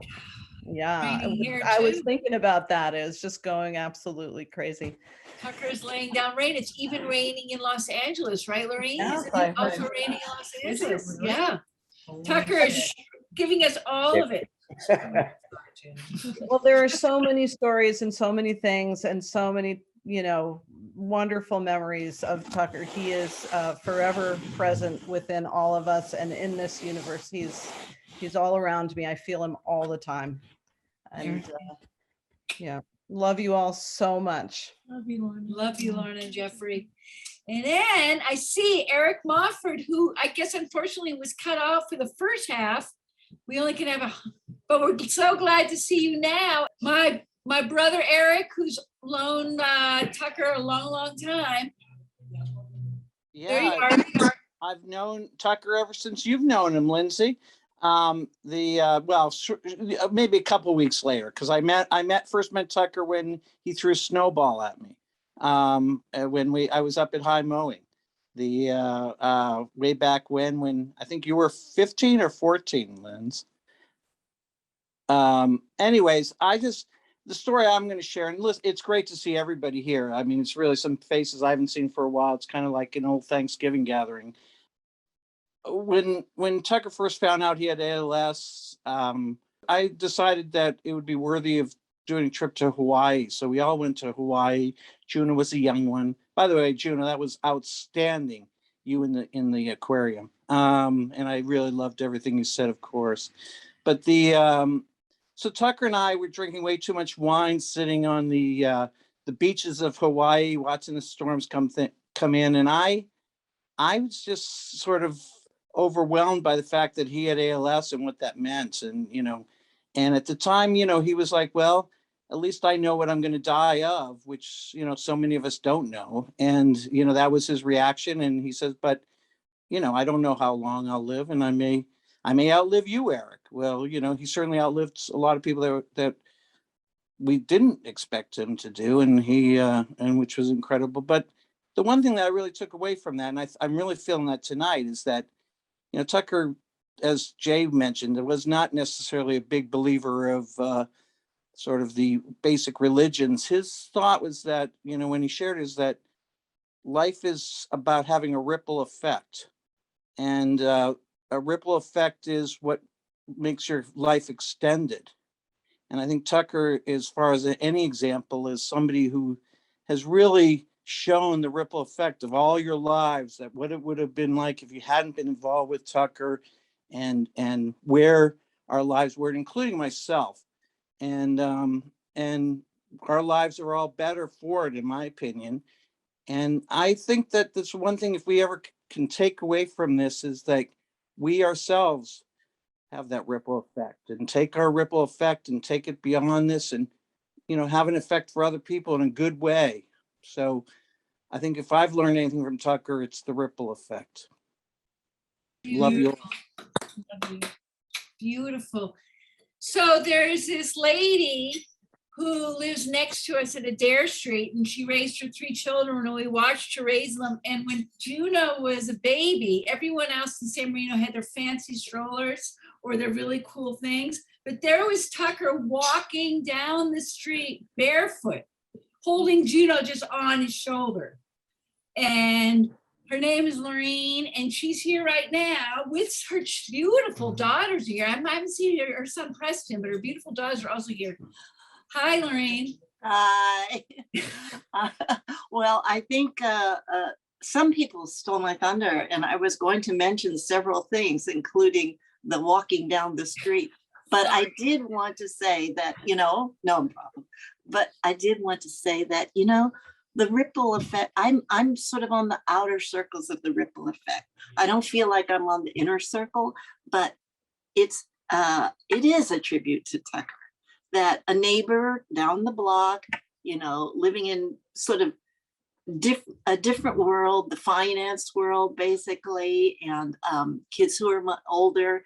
Yeah, Raining here I was too. thinking about that. It was just going absolutely crazy. Tucker's laying down rain. It's even raining in Los Angeles, right, Lorraine? Yes, Isn't I it also heard raining in Los Is it Angeles? really? Yeah. Tucker is giving us all of it. Well, there are so many stories and so many things and so many, wonderful memories of Tucker. He is forever present within all of us, and in this universe, he's all around me. I feel him all the time. And yeah, love you all so much. Love you, Lorna. Love you, Lorna and Jeffrey. And then I see Eric Mofford, who I guess unfortunately was cut off for the first half. We only can have but we're so glad to see you now. My brother Eric, who's known Tucker a long, long time. There you Yeah, I've known Tucker ever since you've known him, Lindsey. Maybe a couple of weeks later, because I first met Tucker when he threw a snowball at me. When I was up at High Mowing, way back when I think you were 15 or 14, Linz. Anyways, the story I'm going to share, and listen, it's great to see everybody here. I mean, it's really some faces I haven't seen for a while. It's kind of like an old Thanksgiving gathering. When Tucker first found out he had ALS, I decided that it would be worthy of doing a trip to Hawaii. So we all went to Hawaii. Juno was a young one. By the way, Juno, that was outstanding. You in the aquarium. And I really loved everything you said, of course. But so Tucker and I were drinking way too much wine, sitting on the beaches of Hawaii, watching the storms come in, and I was just sort of overwhelmed by the fact that he had ALS and what that meant, and and at the time, he was like, "Well, at least I know what I'm going to die of," which so many of us don't know, and that was his reaction, and he says, "But I don't know how long I'll live, and I may outlive you, Eric." Well, he certainly outlived a lot of people that we didn't expect him to do, and which was incredible. But the one thing that I really took away from that, and I'm really feeling that tonight, is that Tucker, as Jay mentioned, was not necessarily a big believer of sort of the basic religions. His thought was that when he shared, is that life is about having a ripple effect, and a ripple effect is what makes your life extended. And I think Tucker, as far as any example, is somebody who has really shown the ripple effect of all your lives, that what it would have been like if you hadn't been involved with Tucker, and where our lives were, including myself. And our lives are all better for it, in my opinion. And I think that that's one thing, if we ever can take away from this, is that we ourselves have that ripple effect, and take our ripple effect and take it beyond this, and have an effect for other people in a good way. So I think if I've learned anything from Tucker, it's the ripple effect. Love you all. Beautiful. So there's this lady who lives next to us at Adair Street, and she raised her 3 children, and we watched her raise them. And when Juno was a baby, everyone else in San Marino had their fancy strollers or their really cool things. But there was Tucker walking down the street barefoot, holding Juno just on his shoulder. And her name is Lorene, and she's here right now with her beautiful daughters here. I haven't seen her son Preston, but her beautiful daughters are also here. Hi, Lorene. Hi. Well, I think some people stole my thunder, and I was going to mention several things, including the walking down the street. But I did want to say that, no problem. But I did want to say that, the ripple effect, I'm sort of on the outer circles of the ripple effect. I don't feel like I'm on the inner circle, but it is a tribute to Tucker, that a neighbor down the block, living in sort of a different world, the finance world, basically, and kids who are older,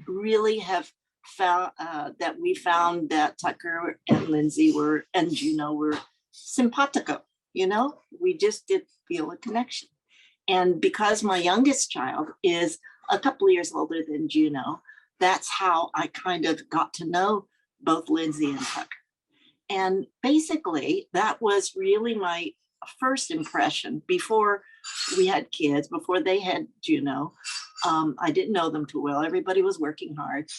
really have found that we found that Tucker and Lindsey and Juno were simpatico. We just did feel a connection. And because my youngest child is a couple of years older than Juno, that's how I kind of got to know both Lindsey and Tucker. And basically, that was really my first impression before we had kids, before they had Juno. I didn't know them too well. Everybody was working hard.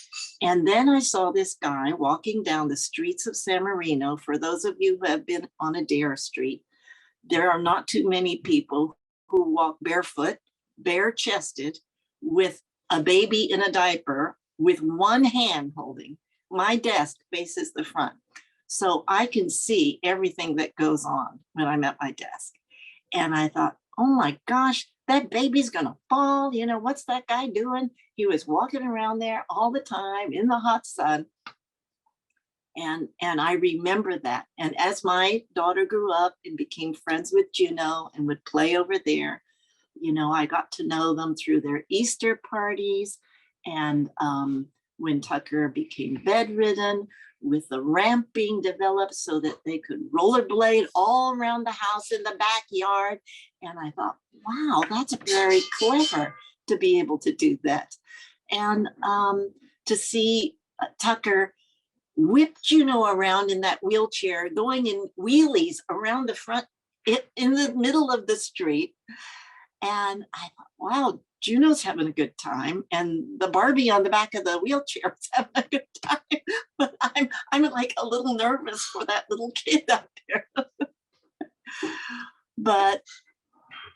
And then I saw this guy walking down the streets of San Marino. For those of you who have been on Adair Street, there are not too many people who walk barefoot, bare-chested, with a baby in a diaper, with one hand holding. My desk faces the front, so I can see everything that goes on when I'm at my desk. And I thought, oh my gosh, that baby's gonna fall. What's that guy doing? He was walking around there all the time in the hot sun. And I remember that. And as my daughter grew up and became friends with Juno and would play over there, I got to know them through their Easter parties. And when Tucker became bedridden, with the ramp being developed so that they could rollerblade all around the house in the backyard. And I thought, wow, that's very clever to be able to do that. And to see Tucker whip Juno around in that wheelchair, going in wheelies around the front, in the middle of the street. And I thought, wow, Juno's having a good time, and the Barbie on the back of the wheelchair is having a good time. But I'm like a little nervous for that little kid out there. But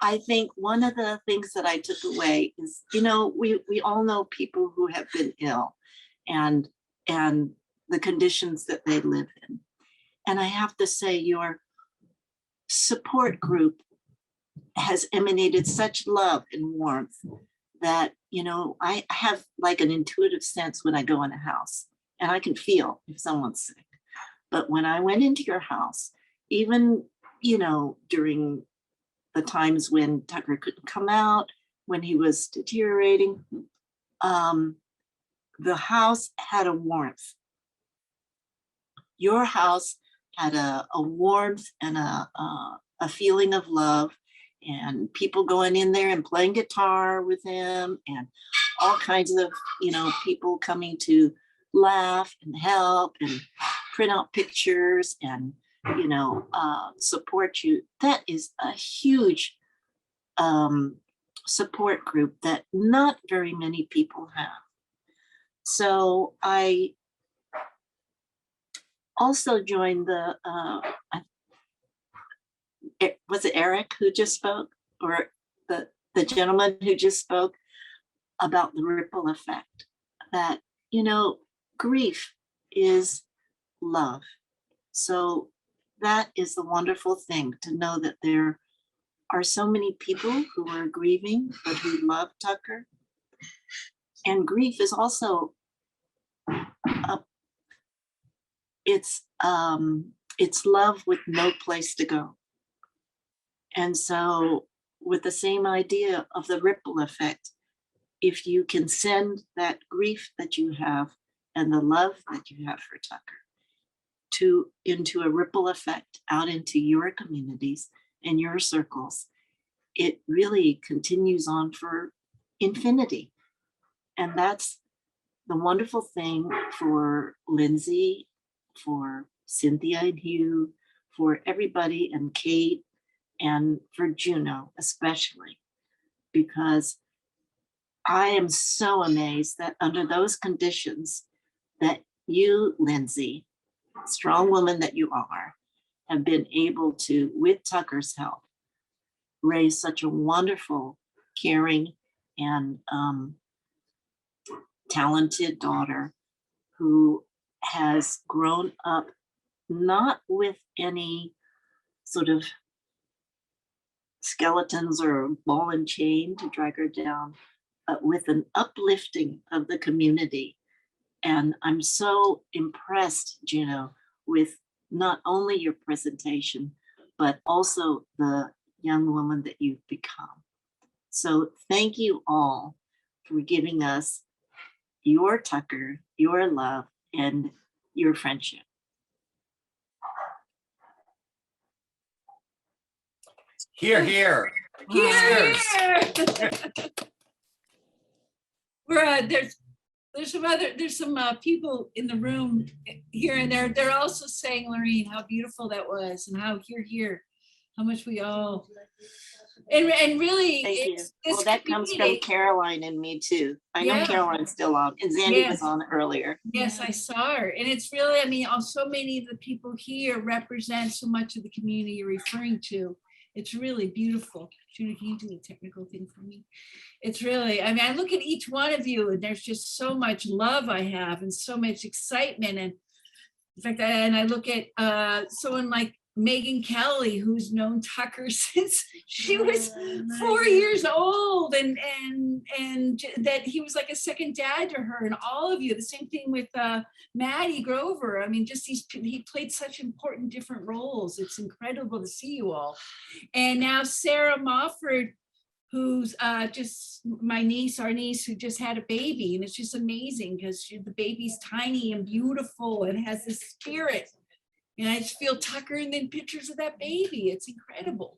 I think one of the things that I took away is, you know, we all know people who have been ill and the conditions that they live in. And I have to say, your support group has emanated such love and warmth that, you know, I have like an intuitive sense when I go in a house, and I can feel if someone's sick. But when I went into your house, even, you know, during the times when Tucker couldn't come out, when he was deteriorating, the house had a warmth. Your house had a warmth and a feeling of love, and people going in there and playing guitar with him, and all kinds of, you know, people coming to laugh and help and print out pictures and, you know, support you. That is a huge support group that not very many people have. So I also joined the, was it Eric who just spoke, or the gentleman who just spoke about the ripple effect, that, you know, grief is love. So that is the wonderful thing, to know that there are so many people who are grieving, but who love Tucker. And grief is also, it's love with no place to go. And so with the same idea of the ripple effect, if you can send that grief that you have and the love that you have for Tucker into a ripple effect out into your communities and your circles, it really continues on for infinity. And that's the wonderful thing for Lindsey, for Cynthia and Hugh, for everybody, and Kate, and for Juno especially, because I am so amazed that under those conditions that you, Lindsey, strong woman that you are, have been able to, with Tucker's help, raise such a wonderful, caring, and talented daughter who has grown up not with any sort of skeletons or ball and chain to drag her down, but with an uplifting of the community. And I'm so impressed, Juno, with not only your presentation, but also the young woman that you've become. So thank you all for giving us your Tucker, your love, and your friendship. Here, here. Here. We're there's some people in the room here and there. They're also saying, Lorene, how beautiful that was, and how here, how much we all, and really, Thank you. it's Well, that comes from Caroline and me too. I know Yeah. Caroline's still on, and Zandy was Yes. on earlier. Yes, I saw her. And it's really, I mean, so many of the people here represent so much of the community you're referring to. It's really beautiful. Judy, can you do the technical thing for me? It's really, I mean, I look at each one of you and there's just so much love I have and so much excitement. And in fact, and I look at someone like Megan Kelly, who's known Tucker since she was 4 years old, and that he was like a second dad to her, and all of you. The same thing with Maddie Grover. I mean, just he played such important different roles. It's incredible to see you all. And now Sarah Mofford, who's just my niece, our niece, who just had a baby, and it's just amazing because the baby's tiny and beautiful and has this spirit. And I just feel Tucker and then pictures of that baby. It's incredible.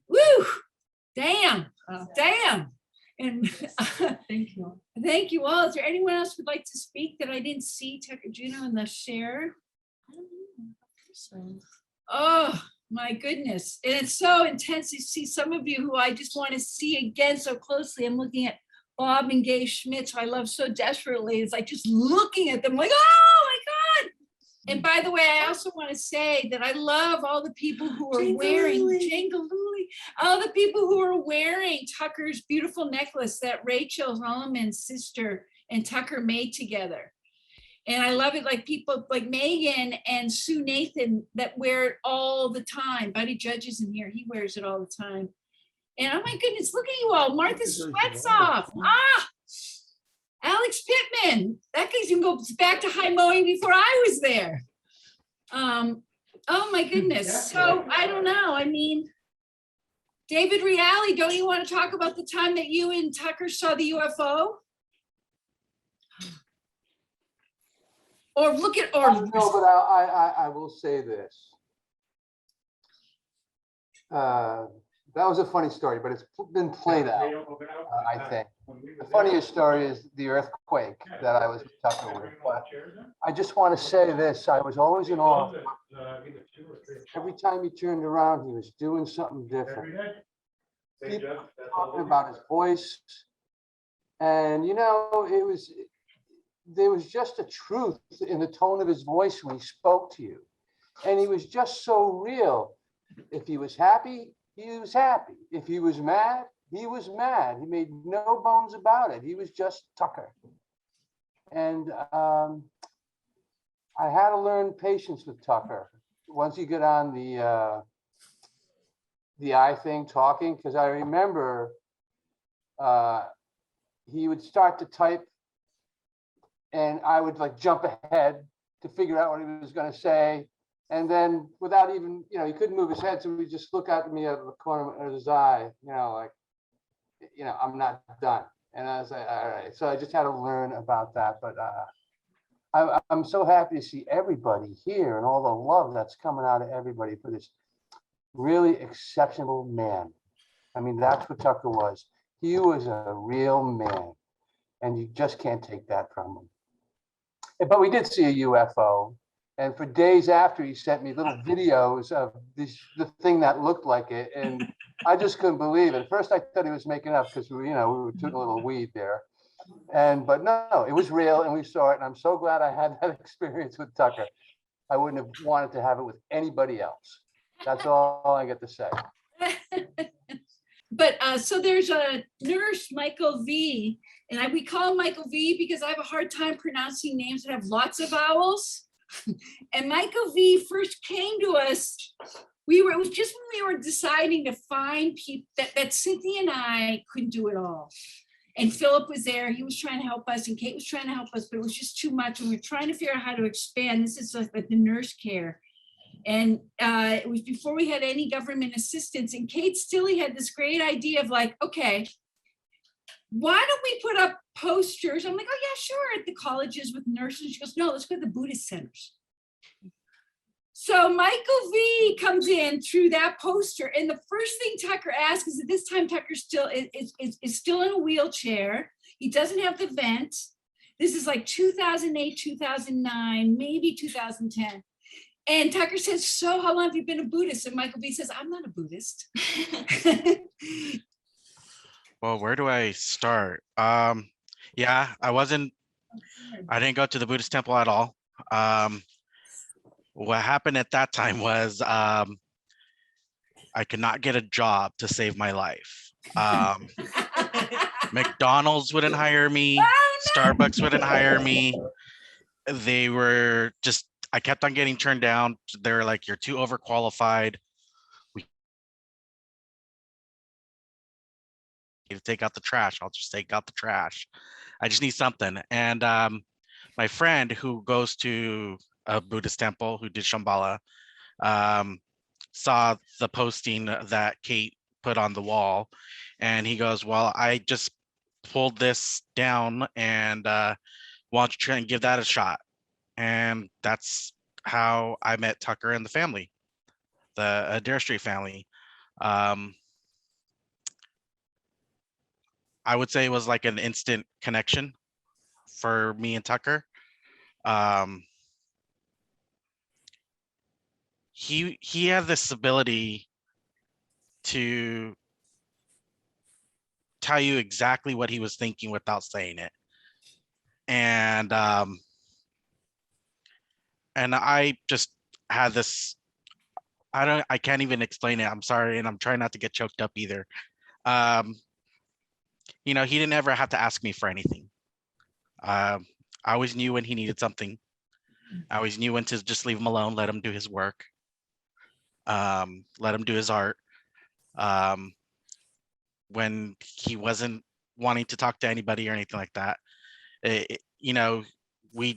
Woo! Damn. Damn. And thank you. Thank you all. Is there anyone else who'd like to speak that I didn't see? Tucker, Juno, and the share. So Oh, My goodness. And it's so intense to see some of you who I just want to see again so closely. I'm looking at Bob and Gay Schmidt, who I love so desperately. It's like just looking at them like, oh my God. And by the way, I also want to say that I love all the people who are wearing Jangalooly, all the people who are wearing Tucker's beautiful necklace that Rachel Holloman's sister and Tucker made together. And I love it, like people like Megan and Sue Nathan that wear it all the time. Buddy Judge is in here, he wears it all the time. And oh my goodness, look at you all, Martha Sweats off. Ah, Alex Pittman, that guy's even go back to high mowing before I was there. Oh my goodness, so I don't know, I mean, David Reale, don't you want to talk about the time that you and Tucker saw the UFO? Or look at, or No, but I will say this. That was a funny story, but it's been played out, I think. The funniest story is the earthquake that I was with Tucker with. But I just want to say this, I was always in awe. Every time he turned around, he was doing something different. People were talking about his voice. And, you know, there was just a truth in the tone of his voice when he spoke to you. And he was just so real. If he was happy, he was happy. If he was mad, he was mad. He made no bones about it. He was just Tucker. And I had to learn patience with Tucker. Once you get on the eye thing talking, because I remember he would start to type and I would like jump ahead to figure out what he was going to say. And then without even, you know, he couldn't move his head. So he'd just look at me out of the corner of his eye, you know, like, you know, I'm not done. And I was like, all right. So I just had to learn about that. But I'm so happy to see everybody here and all the love that's coming out of everybody for this really exceptional man. I mean, that's what Tucker was. He was a real man. And you just can't take that from him. But we did see a UFO. And for days after, he sent me little videos of the thing that looked like it. And I just couldn't believe it. At first, I thought he was making up because we were taking a little weed there. But no, it was real and we saw it. And I'm so glad I had that experience with Tucker. I wouldn't have wanted to have it with anybody else. That's all I get to say. But so there's a nurse, Michael V. And we call him Michael V because I have a hard time pronouncing names that have lots of vowels. And Michael V first came to us. It was just when we were deciding to find people that Cynthia and I couldn't do it all. And Philip was there, he was trying to help us and Kate was trying to help us, but it was just too much. And we were trying to figure out how to expand. This is like the nurse care. And it was before we had any government assistance. And Kate Stilley had this great idea of like, okay, why don't we put up posters? I'm like, oh yeah, sure, at the colleges with nurses. She goes, no, let's go to the Buddhist centers. So Michael V comes in through that poster. And the first thing Tucker asks is at this time, Tucker still is still in a wheelchair. He doesn't have the vent. This is like 2008, 2009, maybe 2010. And Tucker says, so how long have you been a Buddhist? And Michael V says, I'm not a Buddhist. Well, where do I start? Yeah, I didn't go to the Buddhist temple at all. What happened at that time was I could not get a job to save my life. McDonald's wouldn't hire me. Starbucks wouldn't hire me. They were just, I kept on getting turned down. They were like, you're too overqualified. You take out the trash. I'll just take out the trash. I just need something. And my friend who goes to a Buddhist temple, who did Shambhala, saw the posting that Kate put on the wall. And he goes, well, I just pulled this down and why don't you try and give that a shot? And that's how I met Tucker and the family, the Adair Street family. I would say it was like an instant connection for me and Tucker. he had this ability to tell you exactly what he was thinking without saying it. And I just had this, I can't even explain it. I'm sorry, and I'm trying not to get choked up either. You know, he didn't ever have to ask me for anything. I always knew when he needed something. I always knew when to just leave him alone, let him do his work, let him do his art. When he wasn't wanting to talk to anybody or anything like that, you know, we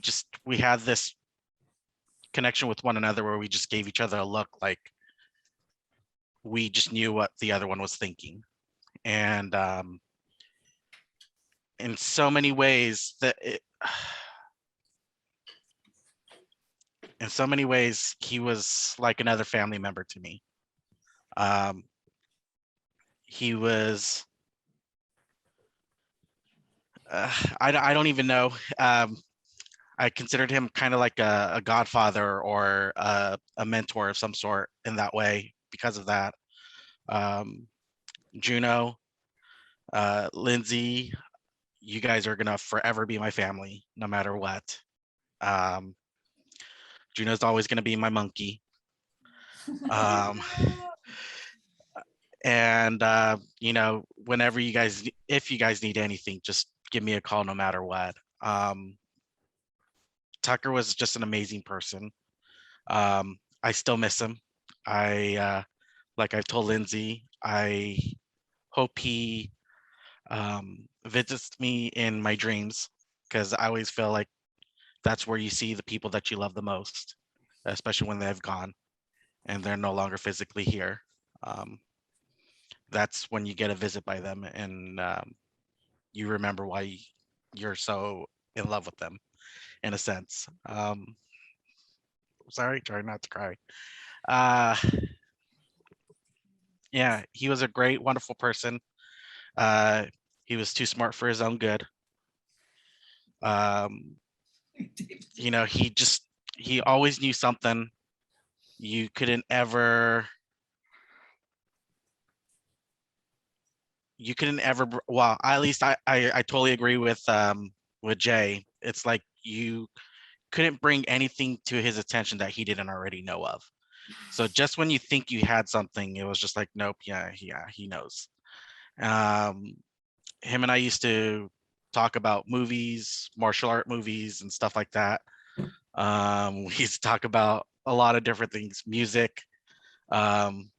had this connection with one another where we just gave each other a look like we just knew what the other one was thinking. And in so many ways in so many ways, he was like another family member to me. He was, I don't even know. I considered him kind of like a godfather or a mentor of some sort in that way because of that. Juno, Lindsey, you guys are gonna forever be my family, no matter what. Juno's always gonna be my monkey. And you know, whenever you guys, if you guys need anything, just give me a call no matter what. Tucker was just an amazing person. I still miss him. Like I've told Lindsey, I hope he visits me in my dreams, because I always feel like that's where you see the people that you love the most, especially when they've gone and they're no longer physically here. That's when you get a visit by them, and you remember why you're so in love with them, in a sense. Sorry, try not to cry. Yeah, he was a great, wonderful person. He was too smart for his own good. You know, he always knew something. You couldn't ever, well, at least I totally agree with Jay. It's like you couldn't bring anything to his attention that he didn't already know of. So just when you think you had something, it was just like, nope, yeah, he knows. Him and I used to talk about movies, martial art movies and stuff like that. We used to talk about a lot of different things, music. And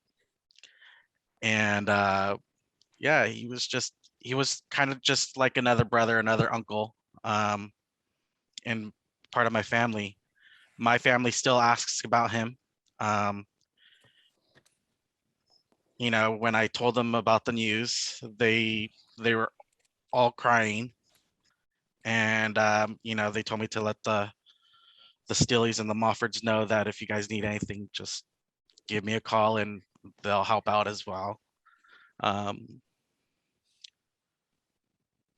yeah, he was kind of just like another brother, another uncle, and part of my family. My family still asks about him. You know, when I told them about the news, they were all crying. And you know, they told me to let the Stilleys and the Moffords know that if you guys need anything, just give me a call and they'll help out as well.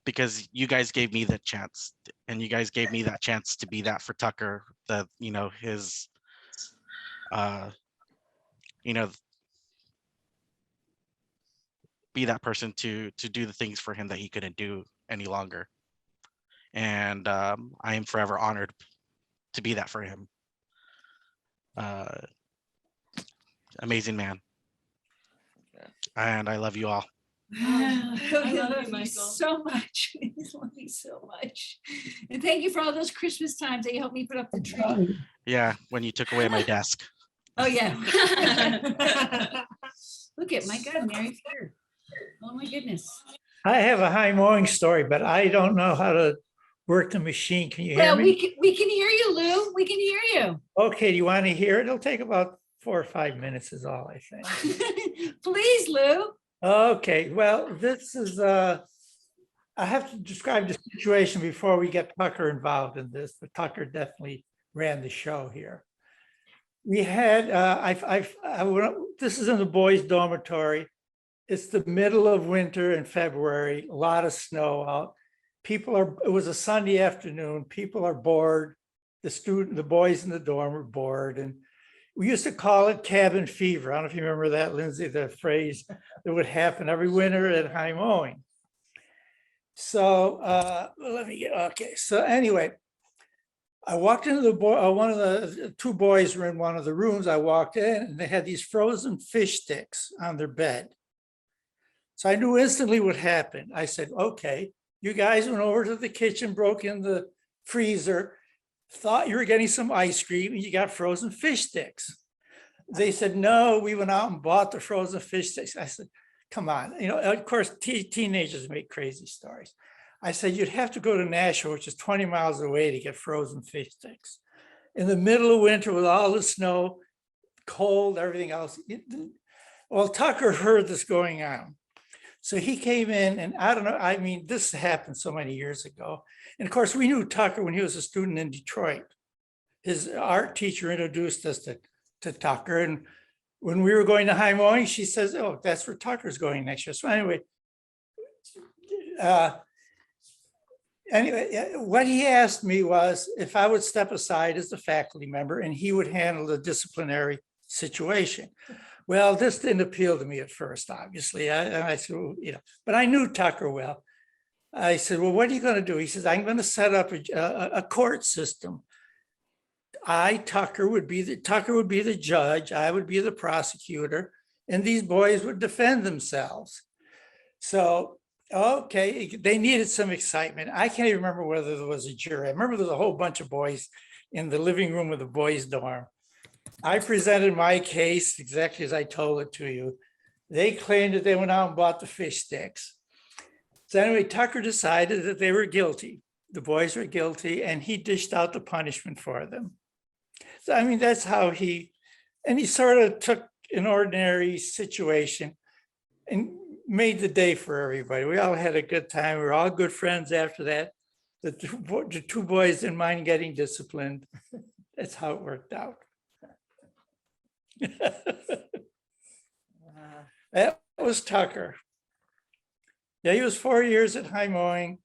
Because you guys gave me the chance, and you guys gave me that chance to be that for Tucker, that, you know, his, you know, be that person to do the things for him that he couldn't do any longer. And I am forever honored to be that for him. Amazing man. And I love you all. I love you, Michael. so much. I love you so much. And thank you for all those Christmas times that you helped me put up the tree. Yeah, when you took away my desk. Oh, yeah. Look at, my God, Mary's here. Oh, my goodness. I have a high mowing story, but I don't know how to work the machine. Can you hear Well, me? we can hear you, Lou. We can hear you. Okay, do you want to hear it? It'll take about 4 or 5 minutes is all I think. Please, Lou. Okay, well, this is, I have to describe the situation before we get Tucker involved in this, but Tucker definitely ran the show here. We had, this is in the boys' dormitory. It's the middle of winter in February, a lot of snow out. It was a Sunday afternoon, people are bored. The boys in the dorm are bored, and we used to call it cabin fever. I don't know if you remember that, Lindsay, the phrase that would happen every winter at high mowing. So let me get, okay. So anyway, I walked into the one of the two boys were in one of the rooms. I walked in and they had these frozen fish sticks on their bed. So I knew instantly what happened. I said, okay, you guys went over to the kitchen, broke in the freezer, thought you were getting some ice cream and you got frozen fish sticks. They said, no, we went out and bought the frozen fish sticks. I said, come on. You know, of course, teenagers make crazy stories. I said, you'd have to go to Nashua, which is 20 miles away, to get frozen fish sticks. In the middle of winter with all the snow, cold, everything else. Well, Tucker heard this going on. So he came in and I don't know, I mean, this happened so many years ago. And of course, we knew Tucker when he was a student in Detroit. His art teacher introduced us to Tucker. And when we were going to high mowing, she says, oh, that's where Tucker's going next year. So anyway, what he asked me was if I would step aside as a faculty member and he would handle the disciplinary situation. Well, this didn't appeal to me at first, obviously. I said, well, you know, but I knew Tucker well. I said, well, what are you going to do? He says, I'm going to set up a court system. Tucker would be the judge. I would be the prosecutor, and these boys would defend themselves. So, okay, they needed some excitement. I can't even remember whether there was a jury. I remember there was a whole bunch of boys in the living room of the boys' dorm. I presented my case exactly as I told it to you. They claimed that they went out and bought the fish sticks. So anyway, Tucker decided that they were guilty. The boys were guilty, and he dished out the punishment for them. So, I mean, that's how he sort of took an ordinary situation and made the day for everybody. We all had a good time. We were all good friends after that. The two boys didn't mind getting disciplined. That's how it worked out. That was Tucker. Yeah, he was 4 years at high mowing.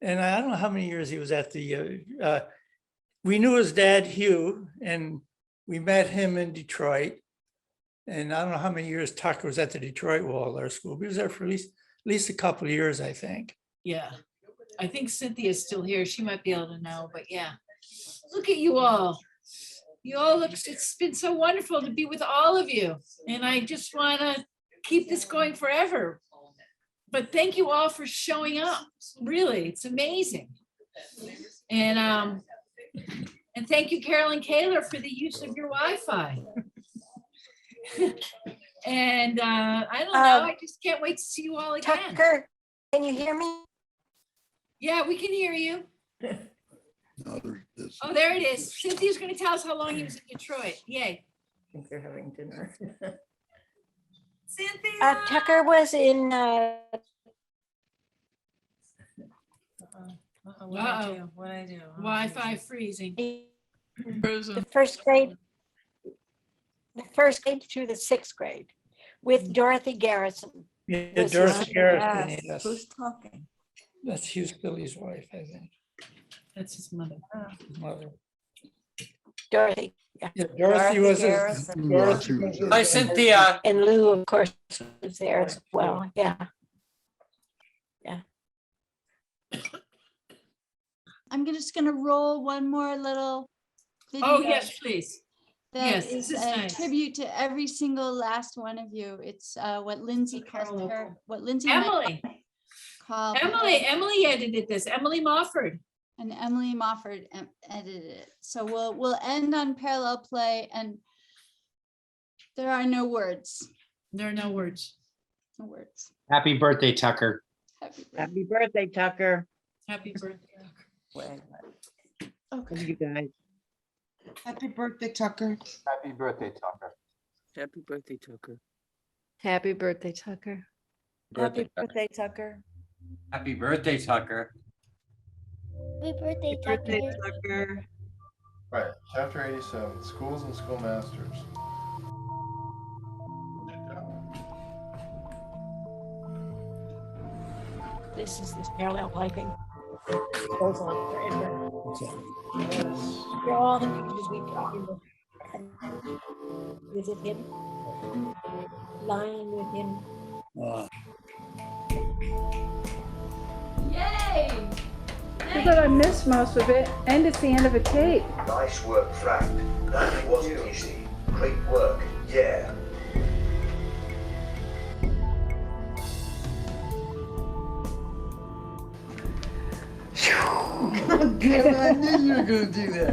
And I don't know how many years he was at the, we knew his dad, Hugh, and we met him in Detroit. And I don't know how many years Tucker was at the Detroit Waldorf School. He was there for at least a couple of years, I think. Yeah, I think Cynthia's still here. She might be able to know, but yeah. Look at you all. You all look, it's been so wonderful to be with all of you. And I just want to keep this going forever. But thank you all for showing up. Really, it's amazing. And thank you, Carolyn Kaler, for the use of your Wi-Fi. And I don't know, I just can't wait to see you all again. Tucker, can you hear me? Yeah, we can hear you. Oh, there it is. Cynthia's going to tell us how long he was in Detroit. Yay. I think they're having dinner. Cynthia! Tucker was in What I do? Wi-Fi freezing. the first grade through the sixth grade with Dorothy Garrison. Yeah, Dorothy Garrison, yes. Who's talking? That's Hugh Stilley's wife, I think. That's his mother. His mother. Dorothy. Yeah, Dorothy was Hi, Cynthia. And Lou, of course, was there as well. Yeah. Yeah. I'm just gonna roll one more little Oh, video yes, please. that Yes, is this is a nice. tribute to every single last one of you. It's what Lindsay called her, what Lindsay and I Emily. call Emily edited this. Emily Mofford. and Emily Mofford edited it. So we'll end on parallel play, and there are no words. There are no words. No words. Happy birthday, Tucker. Happy birthday, Tucker. Happy birthday. Okay. You guys. Happy birthday, Tucker. Happy birthday, Tucker. Happy birthday, Tucker. Happy birthday, Tucker. Birthday, Happy birthday, Tucker. Happy birthday, Tucker. Happy birthday, Tucker. Right, chapter 87, schools and schoolmasters. This is this parallel lighting. Goes on forever. They're all the pictures we've taken. visit him, lying with him. Yay! But I missed most of it, and it's the end of a tape. Nice work, Frank. That wasn't easy. Great work. Yeah. God damn it, I knew you were gonna do that.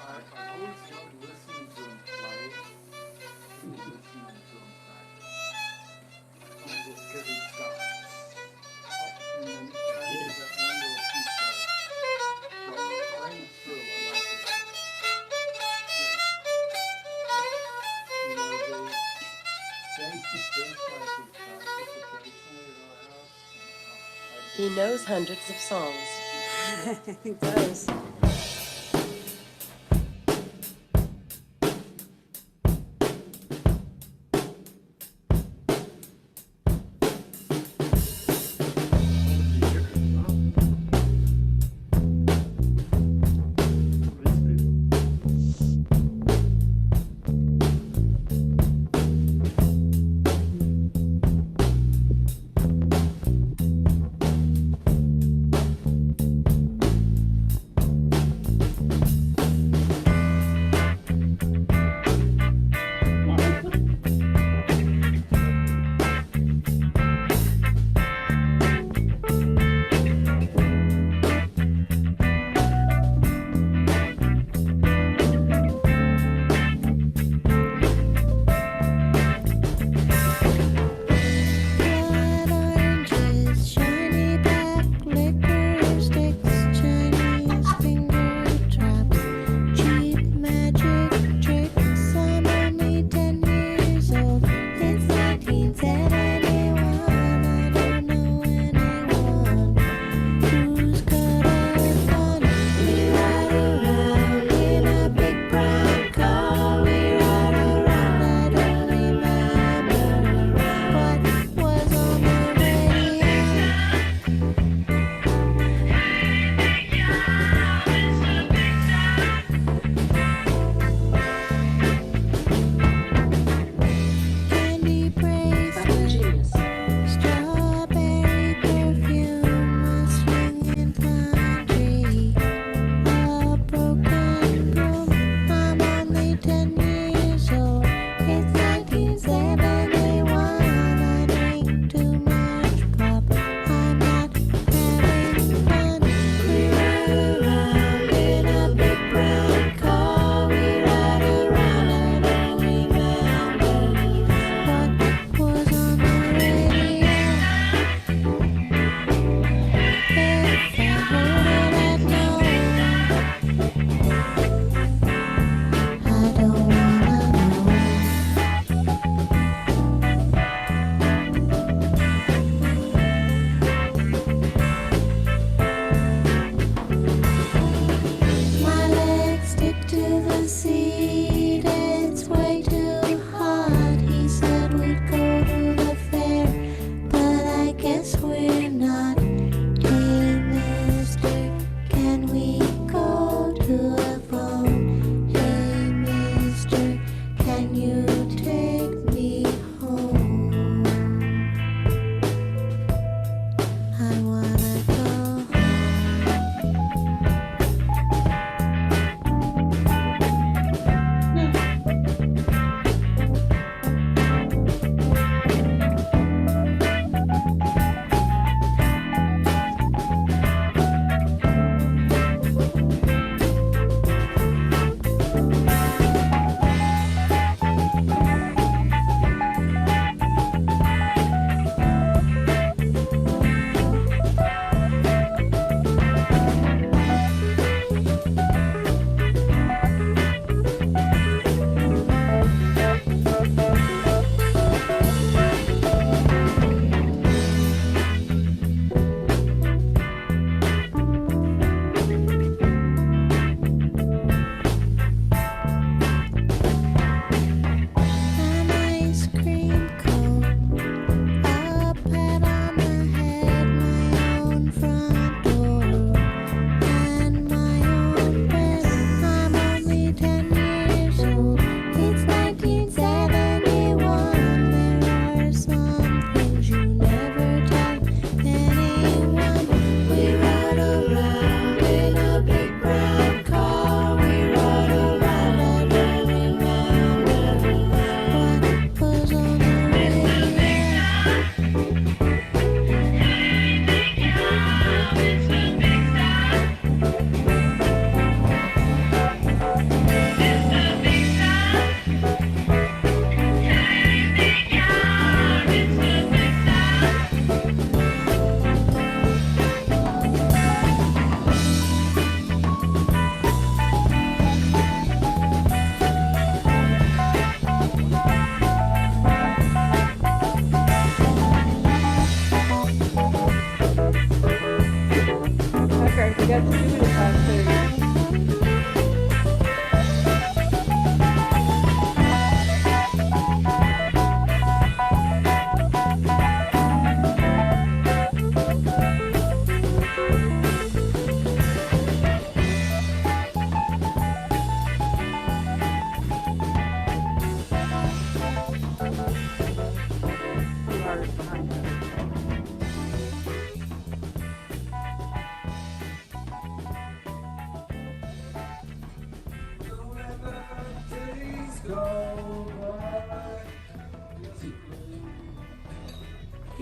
I've always loved listening to him play and listening to him practice. Almost because he stops. And then kind of that one little piece that rings through. I like it. You know, they practice occasionally at our house. He knows hundreds of songs. He does.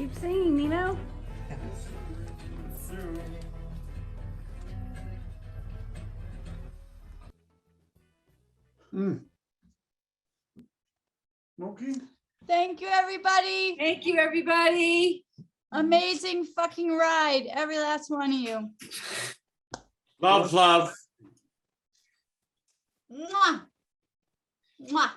Keep singing, Nino. Okay. Thank you, everybody. Thank you, everybody. Amazing fucking ride, every last one of you. Love, love. Mwah. Mwah.